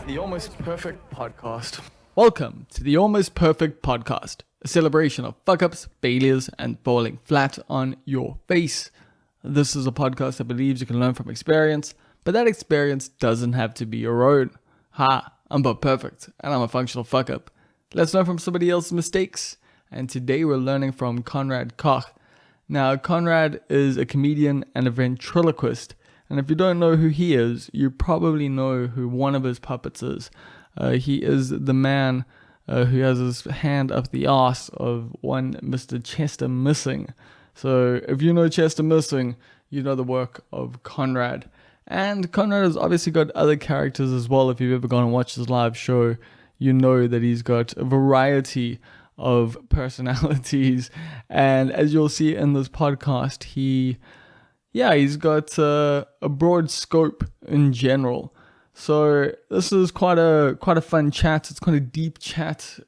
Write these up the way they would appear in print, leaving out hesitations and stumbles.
to the Almost Perfect Podcast. Welcome to the Almost Perfect Podcast, a celebration of fuck-ups, failures, and falling flat on your face. This is a podcast that believes you can learn from experience, but that experience doesn't have to be your own. Ha, I'm Bob Perfect, and I'm a functional fuck-up. Let's learn from somebody else's mistakes, and today we're learning from Conrad Koch. Now, Conrad is a comedian and a ventriloquist, and if you don't know who he is, you probably know who one of his puppets is. He is the man who has his hand up the arse of one Mr. Chester Missing. So if you know Chester Missing, you know the work of Conrad. And Conrad has obviously got other characters as well. If you've ever gone and watched his live show, you know that he's got a variety of personalities. And as you'll see in this podcast, he's got a broad scope in general. So this is quite a fun chat. It's quite a deep chat.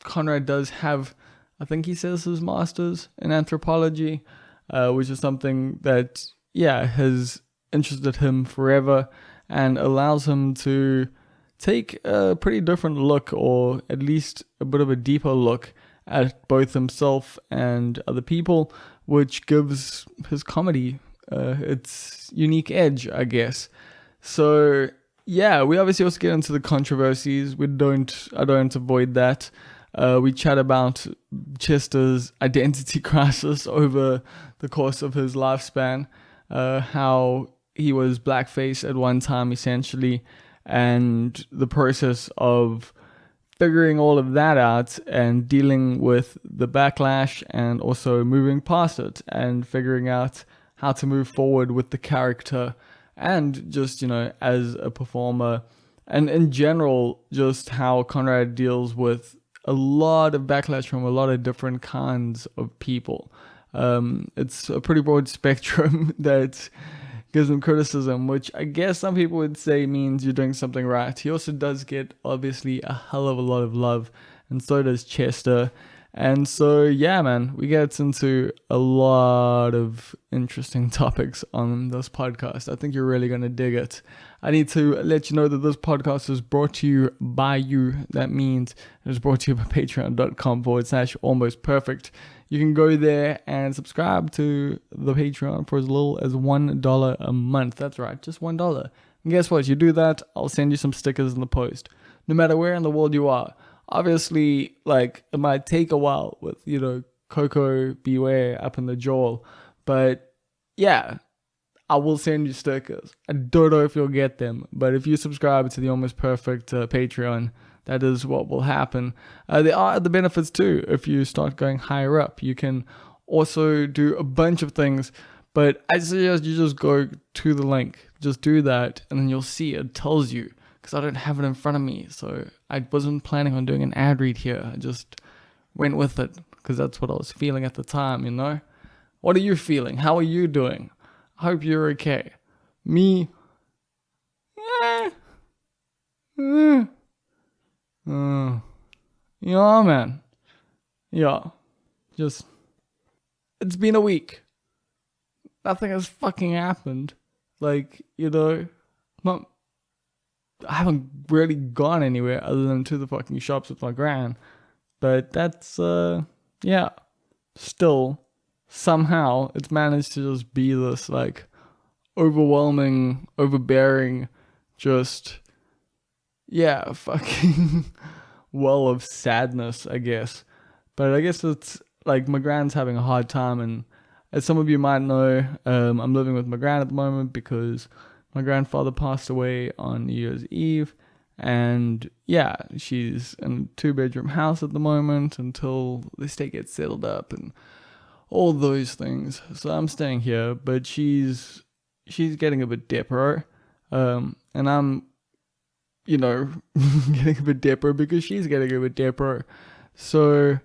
Conrad does have, I think he says, his master's in anthropology, which is something that has interested him forever and allows him to take a pretty different look, or at least a bit of a deeper look, at both himself and other people, which gives his comedy its unique edge, I guess. So yeah, we obviously also get into the controversies. I don't avoid that. We chat about Chester's identity crisis over the course of his lifespan, how he was blackface at one time essentially, and the process of figuring all of that out and dealing with the backlash, and also moving past it and figuring out how to move forward with the character, and just, as a performer, and in general, just how Conrad deals with a lot of backlash from a lot of different kinds of people. It's a pretty broad spectrum that gives him criticism, which I guess some people would say means you're doing something right. He also does get, obviously, a hell of a lot of love, and so does Chester. And so, yeah, man, we get into a lot of interesting topics on this podcast. I think you're really going to dig it. I need to let you know that this podcast is brought to you by you. That means it is brought to you by patreon.com/almostperfect. You can go there and subscribe to the Patreon for as little as $1 a month. That's right, just $1. And guess what? You do that, I'll send you some stickers in the post. No matter where in the world you are. Obviously, it might take a while with, Coco Beware up in the jaw. But, yeah, I will send you stickers. I don't know if you'll get them. But if you subscribe to the Almost Perfect Patreon, that is what will happen. There are other benefits too. If you start going higher up, you can also do a bunch of things. But I suggest you just go to the link. Just do that, and then you'll see it tells you. Because I don't have it in front of me, so I wasn't planning on doing an ad read here. I just went with it, because that's what I was feeling at the time, What are you feeling? How are you doing? I hope you're okay. Me? Yeah, man. Yeah. Just, it's been a week. Nothing has fucking happened. I haven't really gone anywhere other than to the fucking shops with my gran. But that's, still, somehow, it's managed to just be this, overwhelming, overbearing, fucking well of sadness, I guess. But I guess it's, my gran's having a hard time, and as some of you might know, I'm living with my gran at the moment because my grandfather passed away on New Year's Eve, and she's in a 2-bedroom house at the moment until the estate gets settled up and all those things. So I'm staying here, but she's getting a bit depro, and I'm, getting a bit depro because she's getting a bit depro. So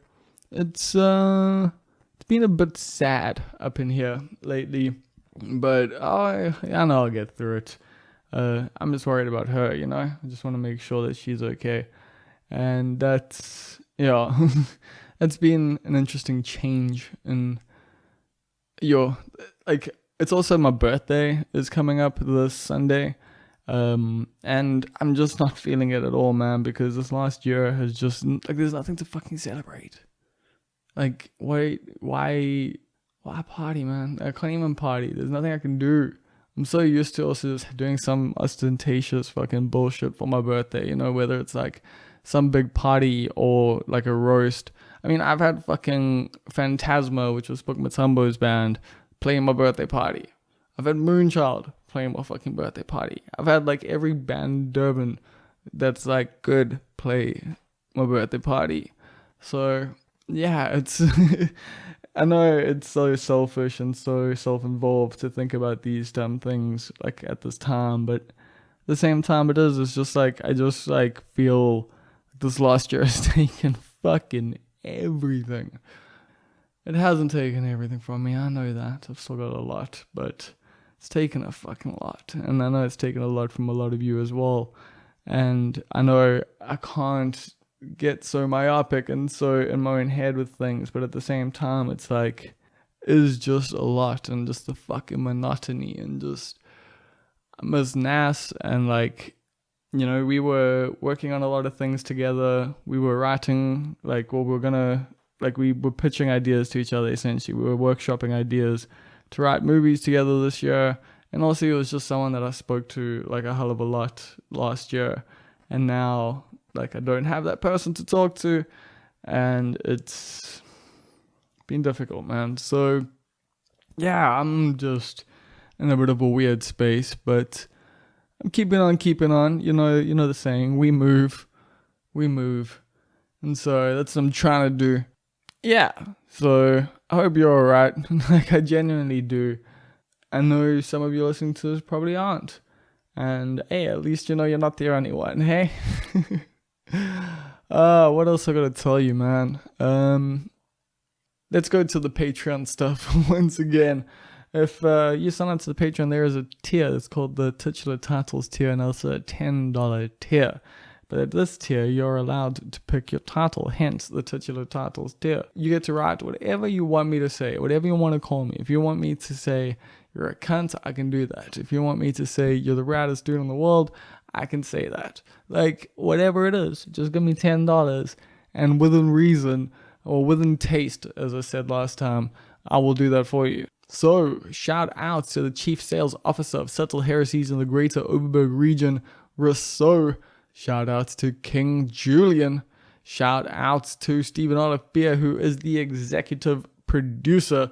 it's been a bit sad up in here lately. But I know I'll get through it. I'm just worried about her, I just want to make sure that she's okay. And that's, it's been an interesting change in it's also my birthday is coming up this Sunday. And I'm just not feeling it at all, man, because this last year has just, like, there's nothing to fucking celebrate. Like, why party, man? I can't even party. There's nothing I can do. I'm so used to also just doing some ostentatious fucking bullshit for my birthday, you know, whether it's like some big party or like a roast. I mean, I've had fucking Phantasma, which was Spook Matumbo's band, playing my birthday party. I've had Moonchild playing my fucking birthday party. I've had like every band in Durban that's like good play my birthday party. So yeah, it's I know it's so selfish and so self-involved to think about these dumb things like at this time, but at the same time it's just like I just like feel this last year has taken fucking everything. It hasn't taken everything from me, I know that. I've still got a lot, but it's taken a fucking lot. And I know it's taken a lot from a lot of you as well. And I know I can't get so myopic and so in my own head with things, but at the same time it's like it's just a lot, and just the fucking monotony, and just I miss Nas. And like, you know, we were working on a lot of things together. We were writing like what we were gonna, like we were pitching ideas to each other essentially. We were workshopping ideas to write movies together this year. And also it was just someone that I spoke to like a hell of a lot last year, and now like I don't have that person to talk to, and it's been difficult, man. So yeah, I'm just in a bit of a weird space, but I'm keeping on. You know the saying, we move. And so that's what I'm trying to do. Yeah. So I hope you're alright. Like I genuinely do. I know some of you listening to this probably aren't. And hey, at least you know you're not the only one, hey? What else I gotta tell you, man? Let's go to the Patreon stuff once again. If you sign up to the Patreon, there is a tier. It's called the Titular Titles tier, and also a $10 tier. But at this tier, you're allowed to pick your title, hence the Titular Titles tier. You get to write whatever you want me to say, whatever you want to call me. If you want me to say you're a cunt, I can do that. If you want me to say you're the raddest dude in the world, I can say that. Like, whatever it is, just give me $10, and within reason, or within taste, as I said last time, I will do that for you. So, shout out to the Chief Sales Officer of Subtle Heresies in the Greater Oberberg region, Rousseau. Shout out to King Julian. Shout out to Stephen Olive Beer, who is the executive producer.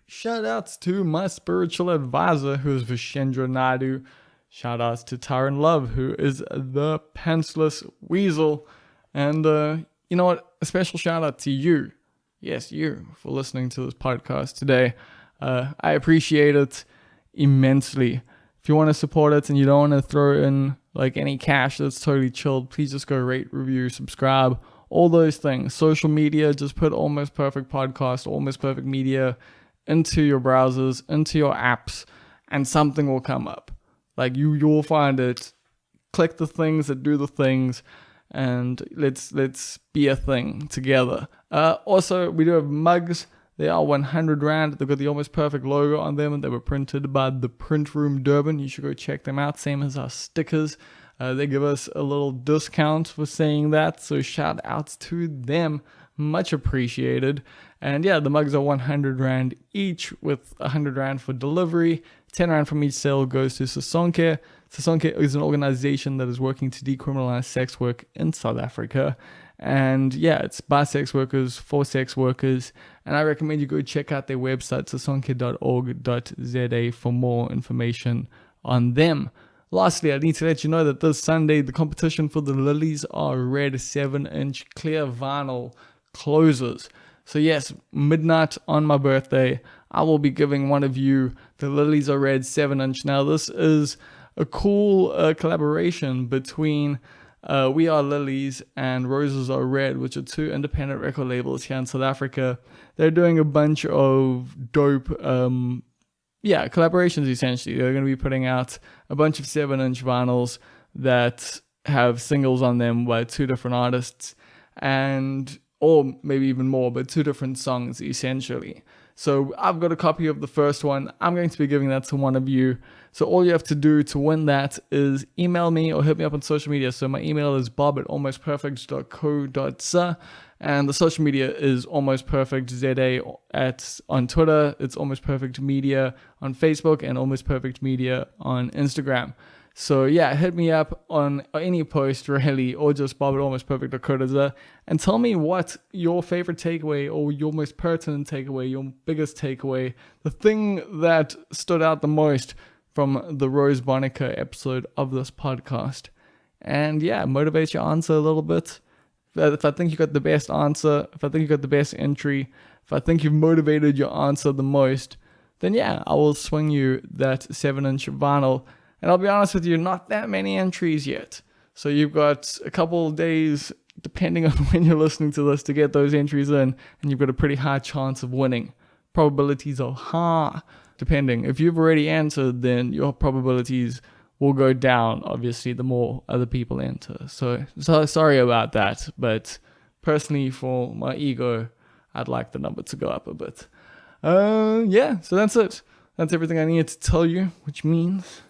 Shout outs to my spiritual advisor, who is Vishendra Naidu. Shout outs to Tyron Love, who is the Pantsless Weasel. And you know what? A special shout out to you. Yes, you, for listening to this podcast today. I appreciate it immensely. If you want to support it and you don't want to throw in like any cash, that's totally chilled. Please just go rate, review, subscribe, all those things. Social media, just put Almost Perfect Podcast, Almost Perfect Media into your browsers, into your apps, and something will come up. Like you'll find it. Click the things that do the things, and let's be a thing together. Also, we do have mugs. They are 100 Rand. They've got the Almost Perfect logo on them, and they were printed by the Print Room Durban. You should go check them out. Same as our stickers. They give us a little discount for saying that, so shout outs to them. Much appreciated. And yeah, the mugs are 100 Rand each, with 100 Rand for delivery. 10 Rand from each sale goes to Sasonke. Sasonke is an organization that is working to decriminalize sex work in South Africa. And yeah, it's by sex workers, for sex workers. And I recommend you go check out their website, sasonke.org.za, for more information on them. Lastly, I need to let you know that this Sunday, the competition for the Lilies Are Red 7-inch clear vinyl closes. So yes, midnight on my birthday, I will be giving one of you the Lilies Are Red 7-inch. Now, this is a cool collaboration between We Are Lilies and Roses Are Red, which are two independent record labels here in South Africa. They're doing a bunch of dope, collaborations essentially. They're going to be putting out a bunch of 7-inch vinyls that have singles on them by two different artists, or maybe even more, but two different songs essentially. So I've got a copy of the first one. I'm going to be giving that to one of you. So all you have to do to win that is email me or hit me up on social media. So my email is bob@almostperfect.co.za, and the social media is almostperfectza on Twitter. It's Almost Perfect Media on Facebook and Almost Perfect Media on Instagram. So yeah, hit me up on any post really, or just bob@almostperfect.co.za, and tell me what your favorite takeaway or your most pertinent takeaway, your biggest takeaway, the thing that stood out the most from the Rose Bonica episode of this podcast. And yeah, motivate your answer a little bit. If I think you got the best answer, if I think you got the best entry, if I think you've motivated your answer the most, then yeah, I will swing you that 7-inch vinyl. And I'll be honest with you, not that many entries yet. So you've got a couple of days, depending on when you're listening to this, to get those entries in, and you've got a pretty high chance of winning. Probabilities are high, depending. If you've already entered, then your probabilities will go down, obviously, the more other people enter. So sorry about that, but personally, for my ego, I'd like the number to go up a bit. Yeah, so that's it. That's everything I needed to tell you, which means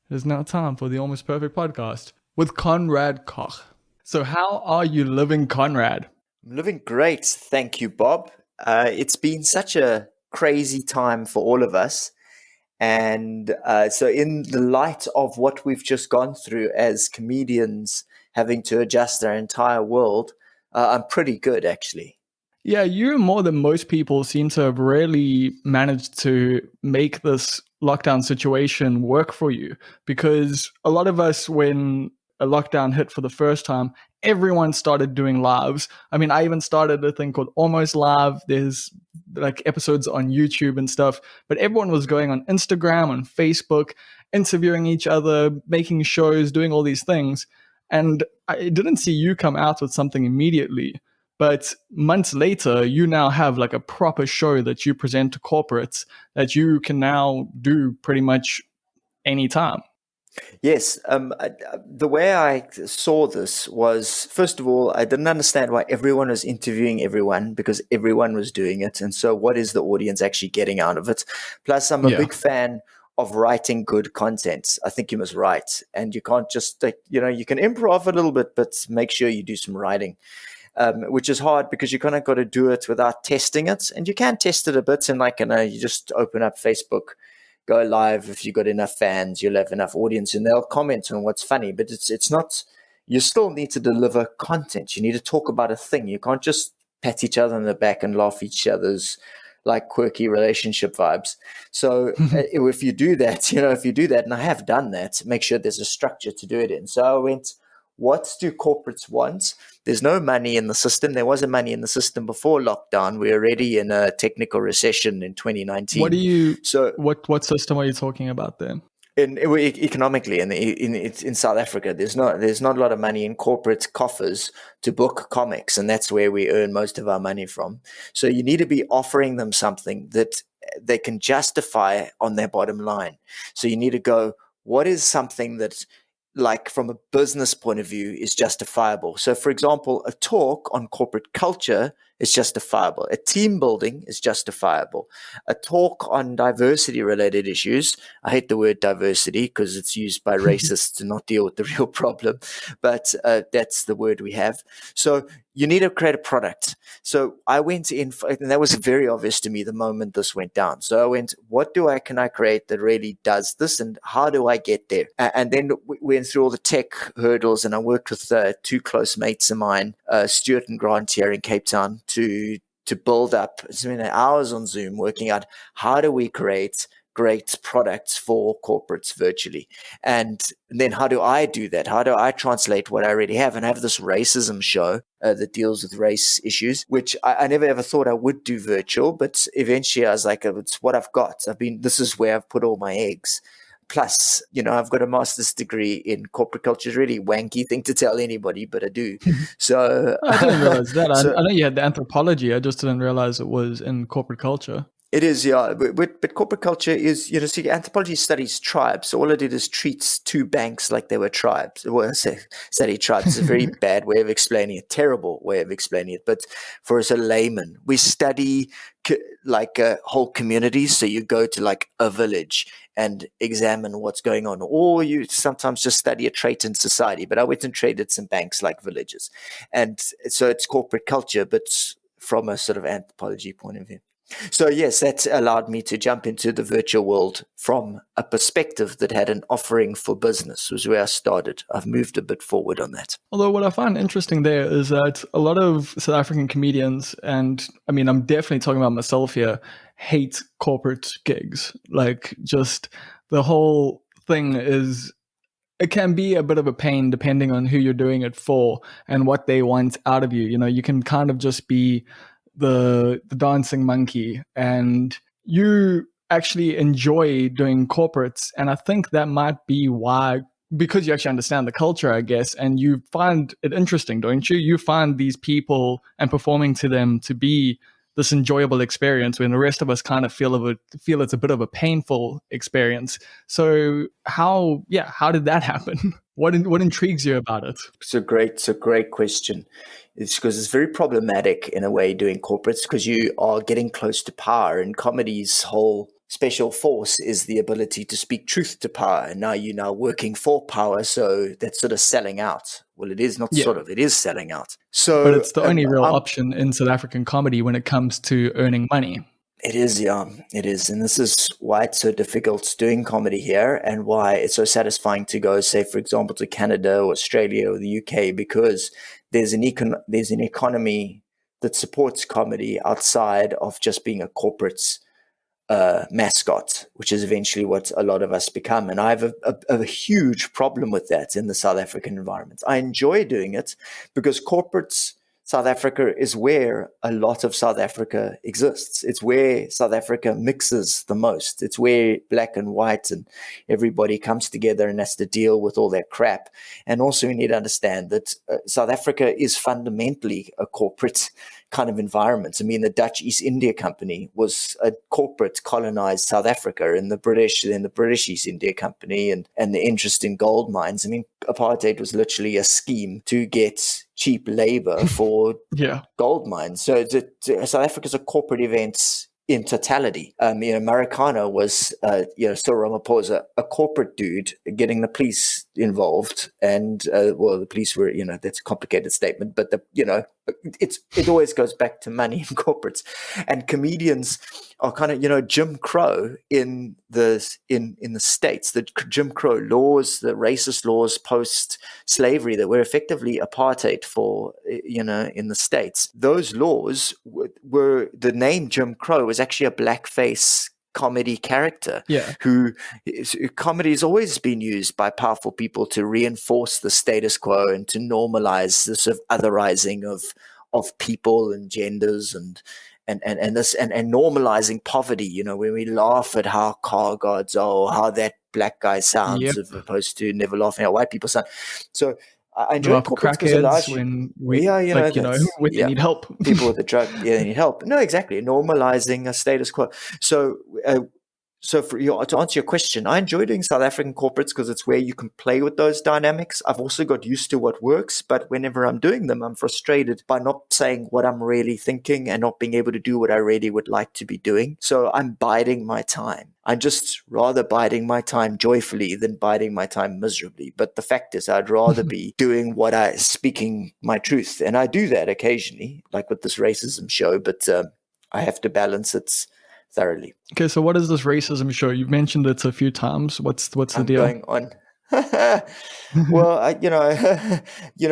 it is now time for the Almost Perfect Podcast with Conrad Koch. So how are you living, Conrad? I'm living great, thank you, Bob. It's been such a crazy time for all of us. And so in the light of what we've just gone through as comedians, having to adjust our entire world, I'm pretty good, actually. Yeah, you more than most people seem to have really managed to make this lockdown situation work for you, because a lot of us, when a lockdown hit for the first time, everyone started doing lives. I mean, I even started a thing called Almost Live. There's like episodes on YouTube and stuff, but everyone was going on Instagram, on Facebook, interviewing each other, making shows, doing all these things. And I didn't see you come out with something immediately. But months later, you now have like a proper show that you present to corporates that you can now do pretty much anytime. Yes. The way I saw this was, first of all, I didn't understand why everyone was interviewing everyone, because everyone was doing it. And so what is the audience actually getting out of it? Plus, I'm a big fan of writing good content. I think you must write, and you can't just, you can improv a little bit, but make sure you do some writing. Which is hard because you kind of got to do it without testing it. And you can test it a bit, and you just open up Facebook, go live. If you've got enough fans, you'll have enough audience, and they'll comment on what's funny. But it's not, you still need to deliver content. You need to talk about a thing. You can't just pat each other on the back and laugh at each other's like quirky relationship vibes. So if you do that, and I have done that, make sure there's a structure to do it in. So I went, what do corporates want? There's no money in the system. There wasn't money in the system before lockdown. We're already in a technical recession in 2019. What system are you talking about then? Economically, in South Africa, there's not a lot of money in corporate coffers to book comics, and that's where we earn most of our money from. So you need to be offering them something that they can justify on their bottom line. So you need to go, what is something that, like from a business point of view, is justifiable? So for example, a talk on corporate culture is justifiable. A team building is justifiable. A talk on diversity related issues. I hate the word diversity because it's used by racists to not deal with the real problem, but that's the word we have. So you need to create a product. So I went in, and that was very obvious to me the moment this went down. So I went, can I create that really does this, and how do I get there? And then we went through all the tech hurdles, and I worked with two close mates of mine, Stuart and Grant here in Cape Town, to build up. It's been hours on Zoom working out how do we create great products for corporates virtually. And then how do I do that? How do I translate what I already have? And I have this racism show that deals with race issues, which I never ever thought I would do virtual, but eventually I was like, it's what I've got. This is where I've put all my eggs. Plus, I've got a master's degree in corporate culture. It's a really wanky thing to tell anybody, but I do. So I didn't realize that. I know you had the anthropology. I just didn't realize it was in corporate culture. It is, yeah. But corporate culture is, see, anthropology studies tribes. So all it did is treats two banks like they were tribes. Well, I say study tribes is a very bad way of explaining it, terrible way of explaining it. But for us a layman, we study like whole communities. So you go to like a village and examine what's going on, or you sometimes just study a trait in society. But I went and traded some banks like villages, and so it's corporate culture, but from a sort of anthropology point of view. So yes, that allowed me to jump into the virtual world from a perspective that had an offering for business, was where I started. I've moved a bit forward on that. Although what I find interesting there is that a lot of South African comedians, and I mean, I'm definitely talking about myself here, hate corporate gigs. Like just the whole thing is, it can be a bit of a pain depending on who you're doing it for and what they want out of you. You can kind of just be the dancing monkey, and you actually enjoy doing corporates. And I think that might be why, because you actually understand the culture, I guess, and you find it interesting, don't you? You find these people and performing to them to be this enjoyable experience, when the rest of us kind of feel it's a bit of a painful experience. So how did that happen? What intrigues you about it? It's a great question. It's because it's very problematic in a way doing corporates, because you are getting close to power, and comedy's whole special force is the ability to speak truth to power. And now you're now working for power, so that's sort of selling out. Well, it is not sort of, it is selling out. So, but it's the only real option in South African comedy when it comes to earning money. It is, yeah, it is. And this is why it's so difficult doing comedy here, and why it's so satisfying to go, say, for example, to Canada or Australia or the UK, because there's an economy that supports comedy outside of just being a corporate mascot, which is eventually what a lot of us become. And I have a huge problem with that in the South African environment. I enjoy doing it because South Africa is where a lot of South Africa exists. It's where South Africa mixes the most. It's where black and white and everybody comes together and has to deal with all that crap. And also we need to understand that South Africa is fundamentally a corporate kind of environment. I mean, the Dutch East India Company was a corporate colonized South Africa, and the British East India Company, and the interest in gold mines. I mean, apartheid was literally a scheme to get cheap labor for gold mines. So South Africa is a corporate event in totality. Marikana was, Cyril Ramaphosa, a corporate dude getting the police involved. And, the police were, that's a complicated statement, but it always goes back to money in corporates. And comedians are kind of, Jim Crow in the States, the Jim Crow laws, the racist laws post-slavery that were effectively apartheid for, in the States. Those laws were, the name Jim Crow was actually a blackface comedy character who comedy has always been used by powerful people to reinforce the status quo and to normalize the sort of otherizing of people and genders and normalizing poverty, when we laugh at how car gods are, or how that black guy sounds as opposed to never laughing at white people sound. So I enjoy corporates because when they need help. People with the drug, they need help. No, exactly. Normalizing a status quo. So, to answer your question, I enjoy doing South African corporates because it's where you can play with those dynamics. I've also got used to what works, but whenever I'm doing them, I'm frustrated by not saying what I'm really thinking and not being able to do what I really would like to be doing. So I'm biding my time. I'm just rather biding my time joyfully than biding my time miserably. But the fact is, I'd rather be doing speaking my truth. And I do that occasionally, like with this racism show, but I have to balance it thoroughly. Okay, so what is this racism show? You've mentioned it a few times. What's the deal? Going on. Well,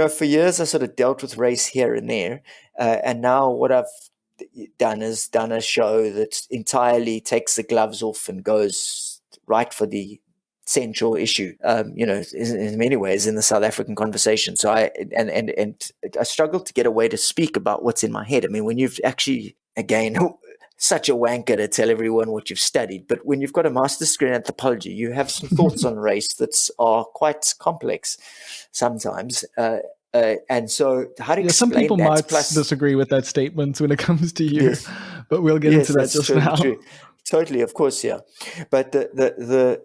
for years I sort of dealt with race here and there, and now what I've done is done a show that entirely takes the gloves off and goes right for the central issue. In many ways in the South African conversation. So I struggle to get a way to speak about what's in my head. I mean, when you've actually such a wanker to tell everyone what you've studied. But when you've got a master's degree in anthropology, you have some thoughts on race that are quite complex sometimes. And so how to explain some people that? might disagree with that statement when it comes to you. Yes. but we'll get Yes, into that that's just totally now. true. Totally, of course, yeah. But to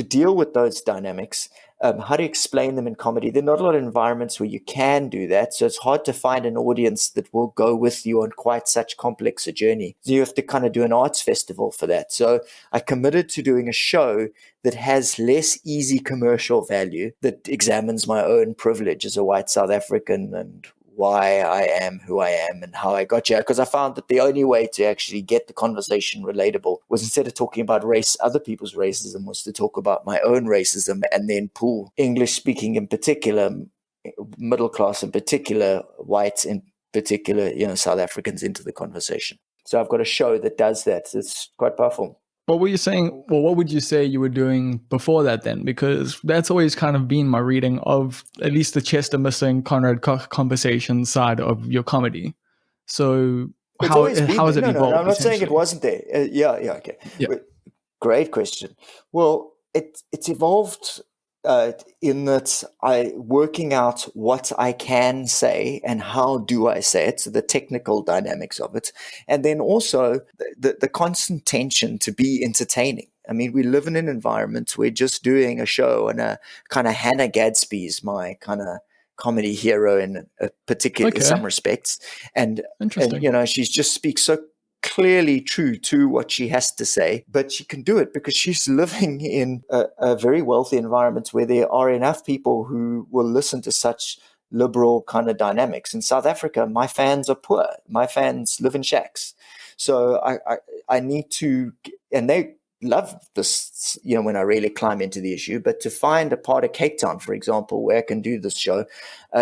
deal with those dynamics, how to explain them in comedy? There are not a lot of environments where you can do that, so it's hard to find an audience that will go with you on quite such complex a journey. So you have to kind of do an arts festival for that. So I committed to doing a show that has less easy commercial value, that examines my own privilege as a white South African and why I am who I am and how I got here. Because I found that the only way to actually get the conversation relatable was, instead of talking about race, other people's racism, was to talk about my own racism, and then pull English speaking in particular, middle class in particular, whites in particular, South Africans into the conversation. So I've got a show that does that. It's quite powerful. What were you saying? Well, what would you say you were doing before that then? Because that's always kind of been my reading of at least the Chester missing Conrad Koch conversation side of your comedy. So how has it evolved? No, I'm not saying it wasn't there. Okay. Yeah. Great question. Well, it's evolved in that I working out what I can say and how do I say it, so the technical dynamics of it, and then also the constant tension to be entertaining. I mean, we live in an environment where just doing a show, and a kind of Hannah Gadsby's my kind of comedy hero in some respects, and she just speaks so clearly true to what she has to say, but she can do it because she's living in a very wealthy environment where there are enough people who will listen to such liberal kind of dynamics. In South Africa, my fans are poor. My fans live in shacks. So I need to, and they love this, when I really climb into the issue, but to find a part of Cape Town, for example, where I can do this show,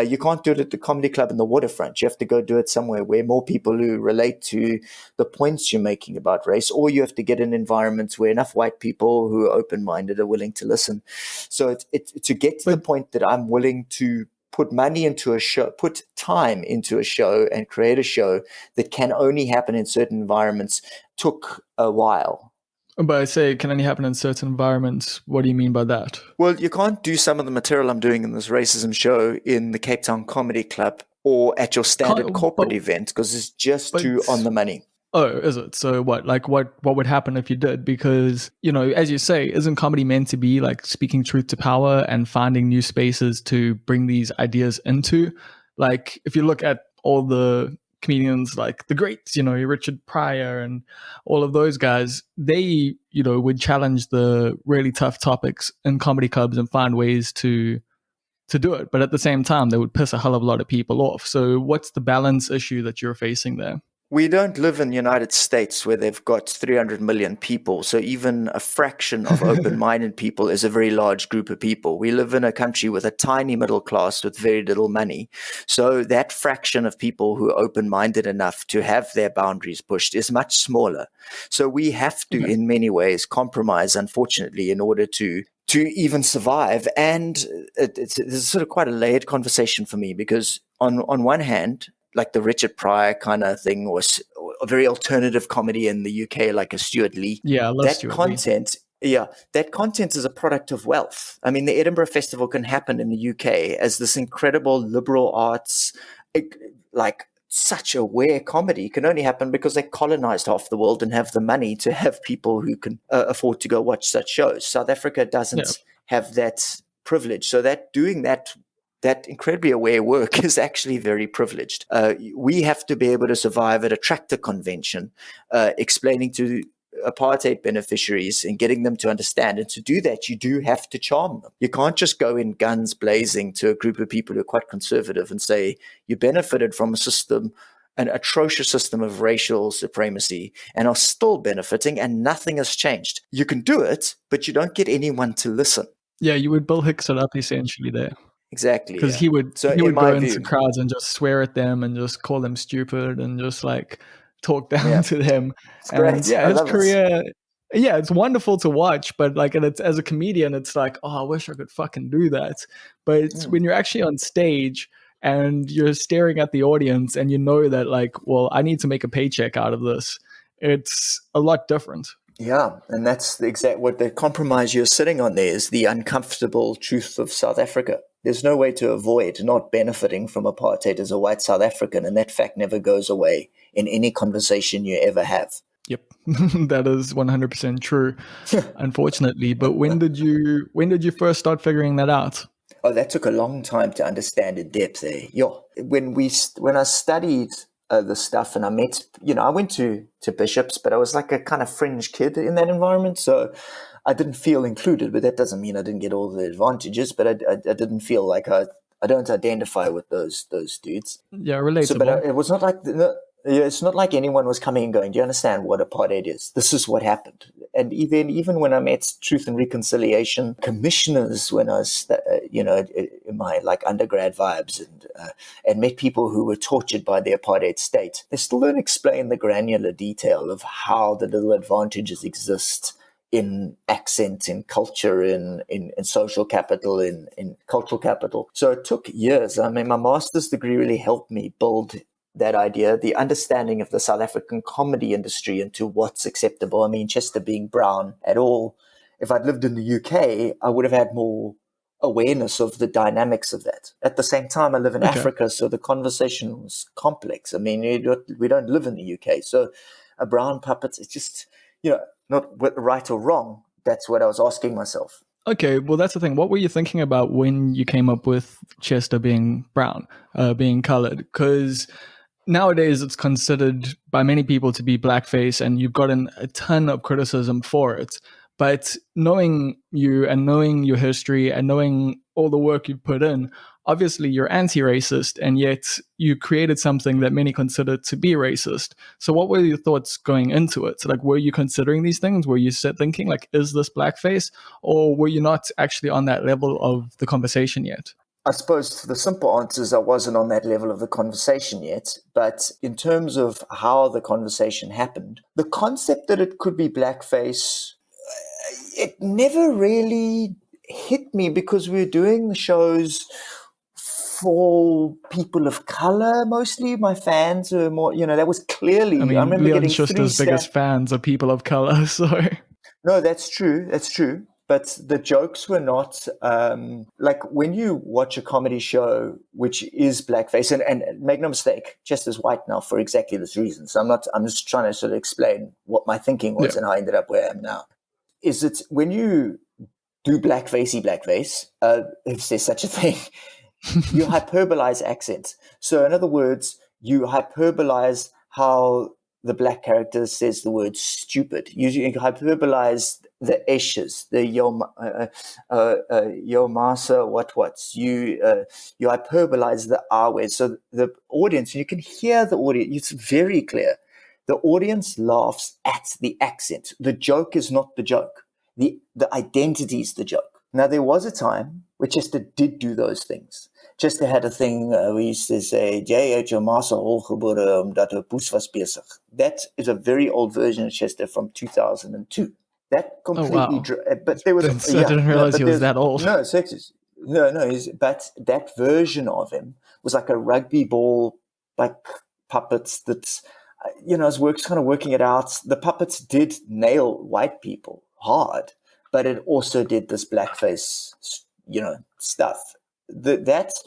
you can't do it at the comedy club in the waterfront. You have to go do it somewhere where more people who relate to the points you're making about race, or you have to get in environments where enough white people who are open-minded are willing to listen. So it's to get to the point that I'm willing to put money into a show, put time into a show, and create a show that can only happen in certain environments took a while. But I say it can only happen in certain environments. What do you mean by that? Well, you can't do some of the material I'm doing in this racism show in the Cape Town Comedy Club or at your standard corporate event, because it's just too on the money. Oh, is it? So what? Like what would happen if you did? Because, as you say, isn't comedy meant to be like speaking truth to power and finding new spaces to bring these ideas into? Like if you look at all the comedians like the greats, Richard Pryor and all of those guys, they, would challenge the really tough topics in comedy clubs and find ways to do it. But at the same time, they would piss a hell of a lot of people off. So what's the balance issue that you're facing there? We don't live in the United States where they've got 300 million people. So even a fraction of open-minded people is a very large group of people. We live in a country with a tiny middle class with very little money. So that fraction of people who are open-minded enough to have their boundaries pushed is much smaller. So we have to, in many ways, compromise, unfortunately, in order to even survive. And it's sort of quite a layered conversation for me, because on one hand, like the Richard Pryor kind of thing, was a very alternative comedy in the UK, like a Stuart Lee. Yeah, I love that Stuart content. Lee. Yeah, that content is a product of wealth. I mean, the Edinburgh Festival can happen in the UK as this incredible liberal arts, like such aware comedy can only happen because they colonized half the world and have the money to have people who can afford to go watch such shows. South Africa doesn't have that privilege. So that doing that incredibly aware work is actually very privileged. We have to be able to survive at a tractor convention, explaining to apartheid beneficiaries and getting them to understand. And to do that, you do have to charm them. You can't just go in guns blazing to a group of people who are quite conservative and say you benefited from a system, an atrocious system of racial supremacy, and are still benefiting, and nothing has changed. You can do it, but you don't get anyone to listen. Yeah, you would Bill Hicks it up essentially there. Exactly, because he would go into crowds and just swear at them and just call them stupid and just like talk down to them. And his career, it's wonderful to watch. But like, and it's, as a comedian, it's like, oh, I wish I could fucking do that. But it's when you're actually on stage and you're staring at the audience and you know that like, well, I need to make a paycheck out of this. It's a lot different. Yeah, and that's what the compromise you're sitting on there is, the uncomfortable truth of South Africa. There's no way to avoid not benefiting from apartheid as a white South African, and that fact never goes away in any conversation you ever have. Yep, that is 100% true, unfortunately. But when did you first start figuring that out? Oh, that took a long time to understand in depth. When I studied the stuff, and I met, I went to Bishops, but I was like a kind of fringe kid in that environment, so I didn't feel included. But that doesn't mean I didn't get all the advantages. But I didn't feel like I don't identify with those dudes. Yeah, relatable. So, but it was not like it's not like anyone was coming and going, do you understand what apartheid is? This is what happened. And even when I met Truth and Reconciliation commissioners, when I was, in my like undergrad vibes, and met people who were tortured by the apartheid state, they still don't explain the granular detail of how the little advantages exist in accent, in culture, in social capital, in cultural capital. So it took years. I mean, my master's degree really helped me build that idea, the understanding of the South African comedy industry into what's acceptable. I mean, Chester being brown at all, if I'd lived in the UK, I would have had more awareness of the dynamics of that. At the same time, I live in Africa, so the conversation was complex. I mean, we don't live in the UK, so a brown puppet, it's just, not right or wrong. That's what I was asking myself. Okay, well, that's the thing. What were you thinking about when you came up with Chester being brown, being colored? Because nowadays it's considered by many people to be blackface, and you've gotten a ton of criticism for it. But knowing you and knowing your history and knowing all the work you've put in, obviously you're anti-racist, and yet you created something that many consider to be racist. So what were your thoughts going into it? Like, were you considering these things? Were you thinking, like, is this blackface? Or were you not actually on that level of the conversation yet? I suppose the simple answer is I wasn't on that level of the conversation yet. But in terms of how the conversation happened, the concept that it could be blackface, it never really hit me because we were doing the shows for people of color mostly. My fans were more, that was clearly, I remember Leon's Schuster's biggest fans are people of color, so. No, that's true. But the jokes were not like when you watch a comedy show which is blackface, and make no mistake, Chester's white now for exactly this reason. So I'm just trying to sort of explain what my thinking was and how I ended up where I am now. Is it when you do blackface, if there's such a thing, you hyperbolize accents. So in other words, you hyperbolize how the black character says the word stupid. You hyperbolize the eshes, the yo masa, what's. You hyperbolize the R words. So the audience, you can hear the audience, it's very clear. The audience laughs at the accent. The joke is not the joke. The identity is the joke. Now, there was a time where Chester did do those things. Chester had a thing, we used to say, Jy uit jou ma se hol gebore omdat 'n poes was besig. That is a very old version of Chester from 2002. That completely, but there was. I didn't realize he was that old. No, but that version of him was like a rugby ball, like puppets that, as kind of working it out. The puppets did nail white people hard, but it also did this blackface, stuff. That's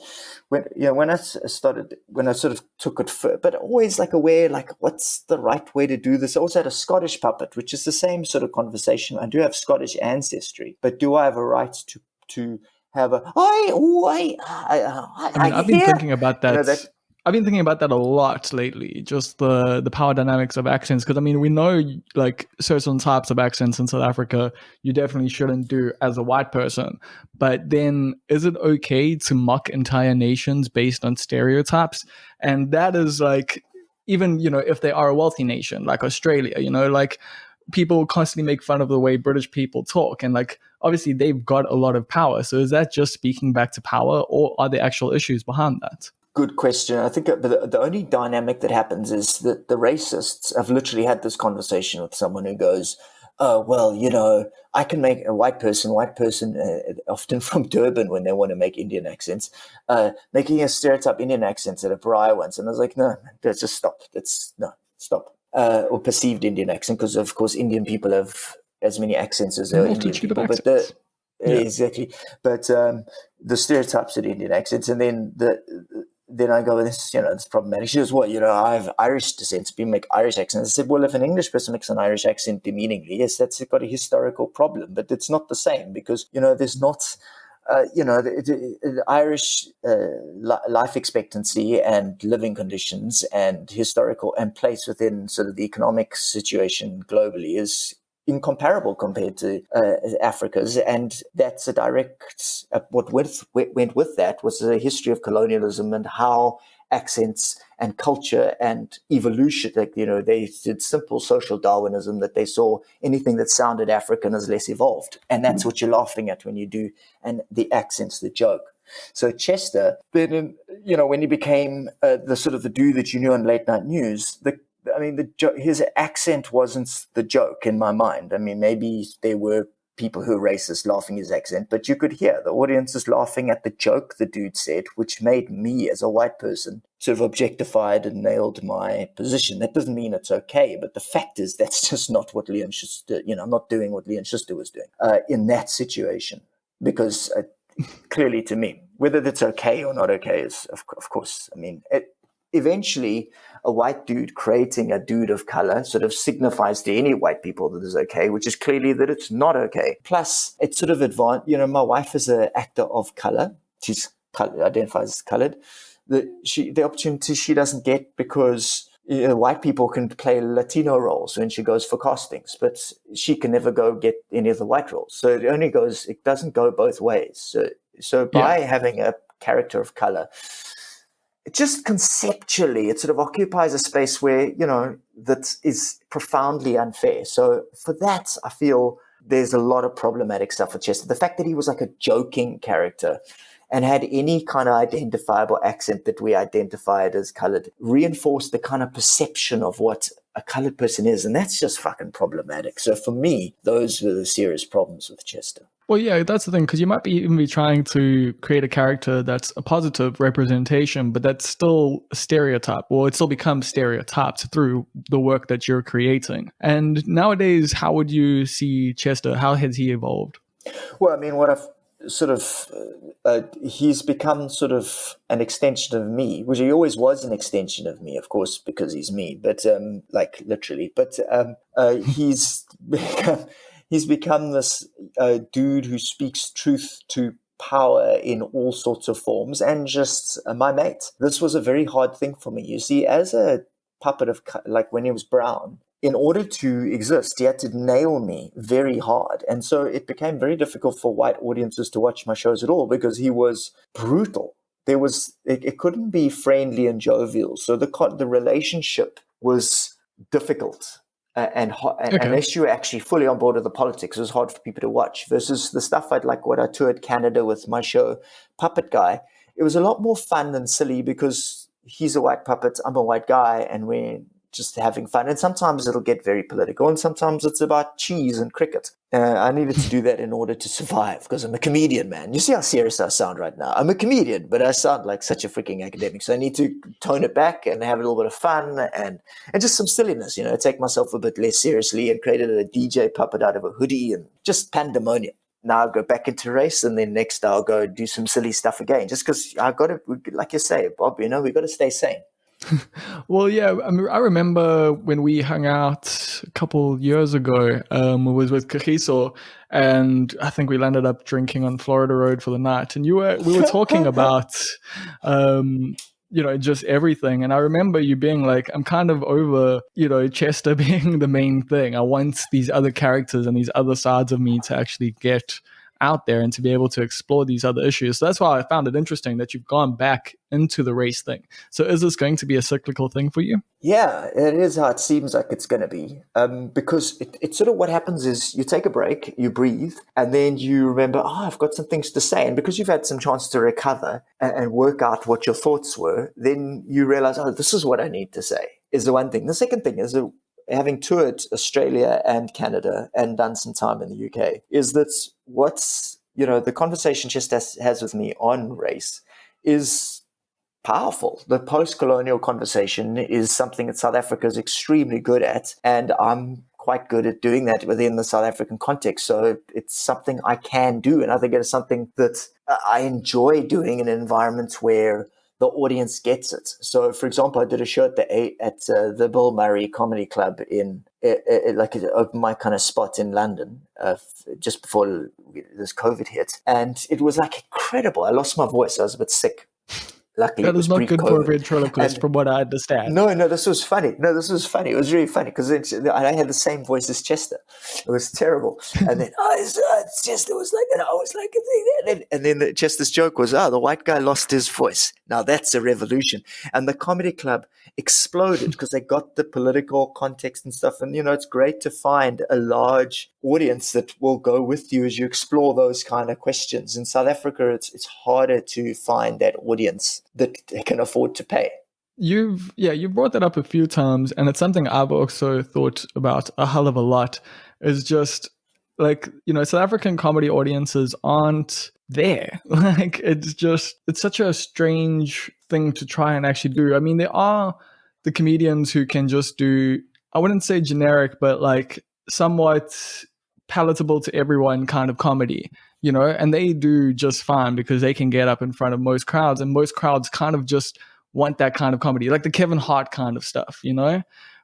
when I sort of took it, but always like aware, like what's the right way to do this. I also had a Scottish puppet, which is the same sort of conversation. I do have Scottish ancestry, but do I have a right to have a? I've been thinking about that. I've been thinking about that a lot lately, just the power dynamics of accents. Because, we know, like, certain types of accents in South Africa, you definitely shouldn't do as a white person. But then, is it okay to mock entire nations based on stereotypes? And that is, like, even, if they are a wealthy nation, like Australia, like, people constantly make fun of the way British people talk. And, like, obviously, they've got a lot of power. So is that just speaking back to power, or are there actual issues behind that? Good question. I think the only dynamic that happens is that the racists have literally had this conversation with someone who goes, oh, well, I can make a white person, often from Durban when they want to make Indian accents, making a stereotype Indian accent at a pariah once. And I was like, no, let's just stop. Stop. Or perceived Indian accent, because, of course, Indian people have as many accents as Indian people. Exactly. But the stereotypes of Indian accents, and then then I go, this, this is problematic. She goes, well, I have Irish descent. People make Irish accents. I said, well, if an English person makes an Irish accent demeaningly, yes, that's got a historical problem, but it's not the same because, there's not, the Irish life expectancy and living conditions and historical and place within sort of the economic situation globally is incomparable compared to Africa's, and that's a direct. What went with that was a history of colonialism and how accents and culture and evolution. They did simple social Darwinism that they saw anything that sounded African as less evolved, and that's what you're laughing at when you do. And the accent's the joke. So Chester, then when he became the sort of the dude that you knew on late night news, his accent wasn't the joke in my mind. I mean, maybe there were people who were racist laughing his accent, but you could hear the audiences laughing at the joke the dude said, which made me as a white person sort of objectified and nailed my position. That doesn't mean it's okay, but the fact is that's just not what Leon Schuster, I'm not doing what Leon Schuster was doing in that situation, because clearly to me, whether that's okay or not okay is, of course, eventually a white dude creating a dude of color sort of signifies to any white people that is okay, which is clearly that it's not okay. Plus, it's sort of advanced. My wife is an actor of color. She's identifies as colored. The opportunity she doesn't get because white people can play Latino roles when she goes for castings, but she can never go get any of the white roles. So it doesn't go both ways. So by having a character of color, just conceptually, it sort of occupies a space where, that is profoundly unfair. So for that, I feel there's a lot of problematic stuff with Chester. The fact that he was like a joking character and had any kind of identifiable accent that we identified as colored reinforced the kind of perception of what a colored person is. And that's just fucking problematic. So for me, those were the serious problems with Chester. Well, yeah, that's the thing, because you might even be trying to create a character that's a positive representation, but that's still a stereotype, or it still becomes stereotyped through the work that you're creating. And nowadays, how would you see Chester? How has he evolved? Well, what I've sort of, he's become sort of an extension of me, which he always was an extension of me, of course, because he's me, but like literally, but he's become this dude who speaks truth to power in all sorts of forms, and just my mate. This was a very hard thing for me. You see, as a puppet of, like when he was brown, in order to exist, he had to nail me very hard. And so it became very difficult for white audiences to watch my shows at all because he was brutal. It couldn't be friendly and jovial. So the relationship was difficult. And unless you were actually fully on board with the politics, it was hard for people to watch. Versus the stuff what I toured Canada with my show, Puppet Guy, it was a lot more fun and silly because he's a white puppet, I'm a white guy, and we're just having fun. And sometimes it'll get very political, and sometimes it's about cheese and cricket. I needed to do that in order to survive because I'm a comedian, man. You see how serious I sound right now? I'm a comedian, but I sound like such a freaking academic. So I need to tone it back and have a little bit of fun and just some silliness, take myself a bit less seriously, and created a DJ puppet out of a hoodie and just pandemonium. Now I'll go back into race, and then next I'll go do some silly stuff again, just because I got to, like you say, Bob, we got to stay sane. Well, yeah, I remember when we hung out a couple years ago, it was with Kagiso, and I think we landed up drinking on Florida Road for the night, and we were talking about, just everything. And I remember you being like, I'm kind of over, Chester being the main thing. I want these other characters and these other sides of me to actually get out there and to be able to explore these other issues. So that's why I found it interesting that you've gone back into the race thing. So is this going to be a cyclical thing for you? Yeah, it is how it seems like it's going to be. Because it's sort of what happens is you take a break, you breathe, and then you remember, I've got some things to say. And because you've had some chance to recover and work out what your thoughts were, then you realize, this is what I need to say, is the one thing. The second thing is having toured Australia and Canada and done some time in the UK, is that the conversation Chester has with me on race is powerful. The post-colonial conversation is something that South Africa is extremely good at, and I'm quite good at doing that within the South African context. So it's something I can do, and I think it's something that I enjoy doing in an environment where the audience gets it. So, for example, I did a show at the Bill Murray Comedy Club in like an open mic kind of spot in London just before this COVID hit, and it was like incredible. I lost my voice. I was a bit sick. Luckily, That it is was not good for a pre-COVID. ventriloquist, And from what I understand. no, this was funny. No, this was funny. It was really funny because I had the same voice as Chester. It was terrible. And then Chester was like, and I was like, and then Chester's joke was, the white guy lost his voice. Now that's a revolution. And the comedy club exploded because they got the political context and stuff. And, it's great to find a large audience that will go with you as you explore those kind of questions. In South Africa, it's harder to find that audience that can afford to pay. You brought that up a few times, and it's something I've also thought about a hell of a lot. Is just like, South African comedy audiences aren't there. Like, it's such a strange thing to try and actually do. I mean, there are the comedians who can just do, I wouldn't say generic, but like somewhat palatable to everyone kind of comedy, and they do just fine because they can get up in front of most crowds, and most crowds kind of just want that kind of comedy, like the Kevin Hart kind of stuff,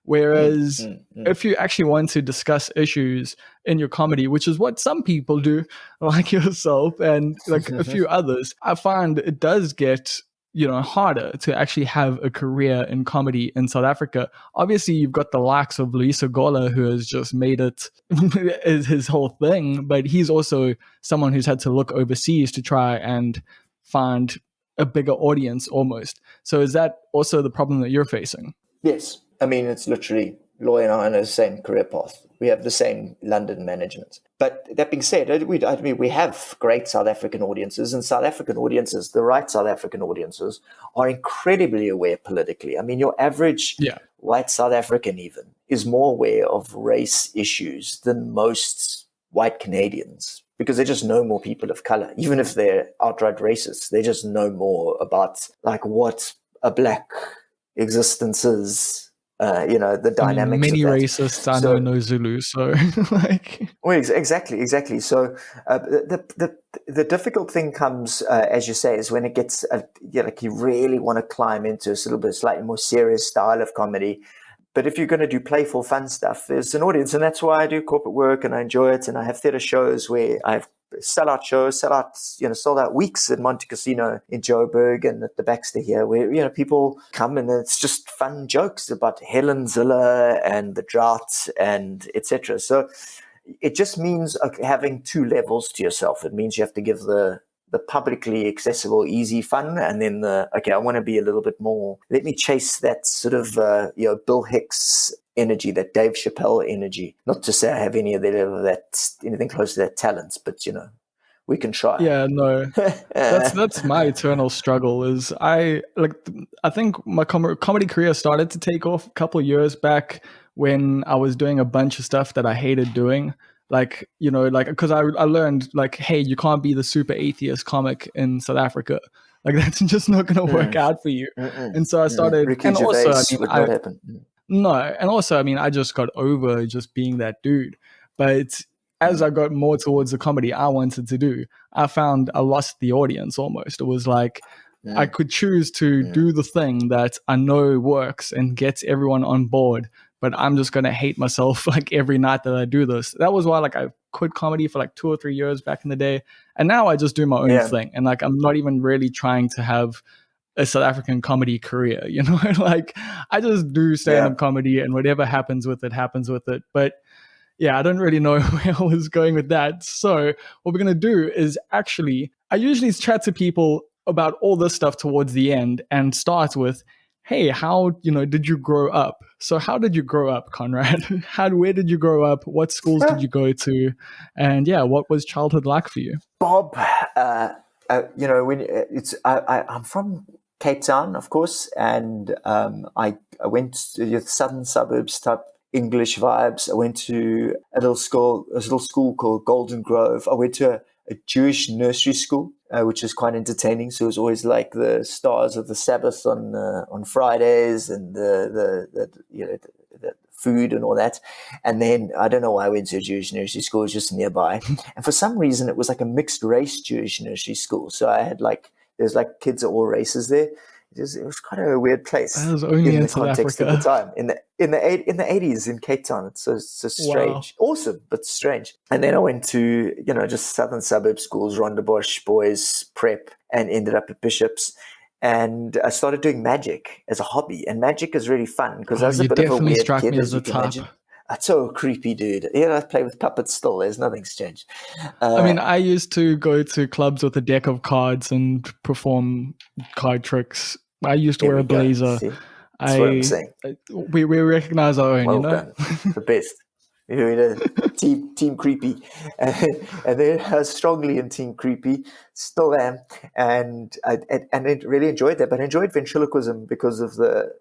Whereas if you actually want to discuss issues in your comedy, which is what some people do, like yourself and like a few others, I find it does get, harder to actually have a career in comedy in South Africa. Obviously, you've got the likes of Loyiso Gola, who has just made it his whole thing, but he's also someone who's had to look overseas to try and find a bigger audience almost. So is that also the problem that you're facing? Yes. I mean, it's literally Loy and I on the same career path. We have the same London management. But that being said, we have great South African audiences, and South African audiences, the right South African audiences, are incredibly aware politically. I mean, your average white South African even is more aware of race issues than most white Canadians, because they just know more people of color. Even if they're outright racist, they just know more about like what a black existence is. The dynamics. Many of that. racists I know no Zulu, so like. Well, exactly. So the difficult thing comes, as you say, is when it gets like you really want to climb into a little bit slightly more serious style of comedy. But if you're going to do playful, fun stuff, there's an audience, and that's why I do corporate work and I enjoy it. And I have theatre shows where I have sold out weeks at Monte Casino in Joburg and at the Baxter here, where people come and it's just fun jokes about Helen Ziller and the drought and etc. So it just means having two levels to yourself. It means you have to give the publicly accessible, easy fun, and then I want to be a little bit more. Let me chase that sort of Bill Hicks energy, that Dave Chappelle energy. Not to say I have any of anything close to that talent, but we can try. Yeah, no, that's my eternal struggle. Is I think my comedy career started to take off a couple of years back when I was doing a bunch of stuff that I hated doing. Because I learned like, hey, you can't be the super atheist comic in South Africa. Like that's just not going to work out for you. And so I started, Ricky and Gervais also, would not happen. No, and also, I just got over just being that dude. But as I got more towards the comedy I wanted to do, I found I lost the audience almost. It was like I could choose to do the thing that I know works and gets everyone on board, but I'm just going to hate myself like every night that I do this. That was why like I quit comedy for like 2 or 3 years back in the day. And now I just do my own thing. And like, I'm not even really trying to have a South African comedy career, like I just do stand-up comedy and whatever happens with it, happens with it. But yeah, I don't really know where I was going with that. So what we're going to do is actually, I usually chat to people about all this stuff towards the end and start with, hey, how, did you grow up? So how did you grow up, Conrad? Where did you grow up? What schools did you go to? And what was childhood like for you? Bob, I'm from Cape Town, of course, and I went to the southern suburbs type English vibes. I went to a little school called Golden Grove. I went to a Jewish nursery school, which was quite entertaining. So it was always like the stars of the Sabbath on Fridays, and the food and all that. And then I don't know why I went to a Jewish nursery school. It was just nearby, and for some reason it was like a mixed race Jewish nursery school. So I had there's kids of all races there. it was kind of a weird place That was only in the in South context of Africa. the time. In the 80s in Cape Town, it's so strange, awesome but strange. And then I went to just southern suburb schools, Rondebosch boys prep, and ended up at Bishop's. And I started doing magic as a hobby, and magic is really fun because I was a bit of a weird kid, as you can imagine. It's so creepy, dude. I play with puppets still. There's nothing's changed. I used to go to clubs with a deck of cards and perform card tricks. I used to wear a blazer. That's what I'm saying. We recognize our own, done. The best. Team Creepy. And then I was strongly in Team Creepy, still am. And I really enjoyed that, but I enjoyed ventriloquism because of the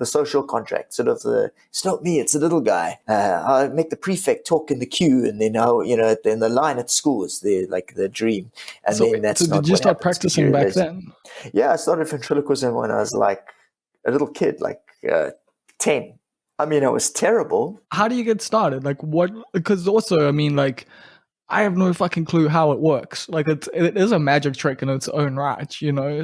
social contract, sort of it's not me, it's a little guy. I'll make the prefect talk in the queue, and then in the line at school is the dream. And then that's not. Did you start practicing back then? Yeah, I started ventriloquism when I was like a little kid, like 10. I mean, I was terrible. How do you get started? Like what? Because also, I mean, like, I have no fucking clue how it works. Like it is a magic trick in its own right,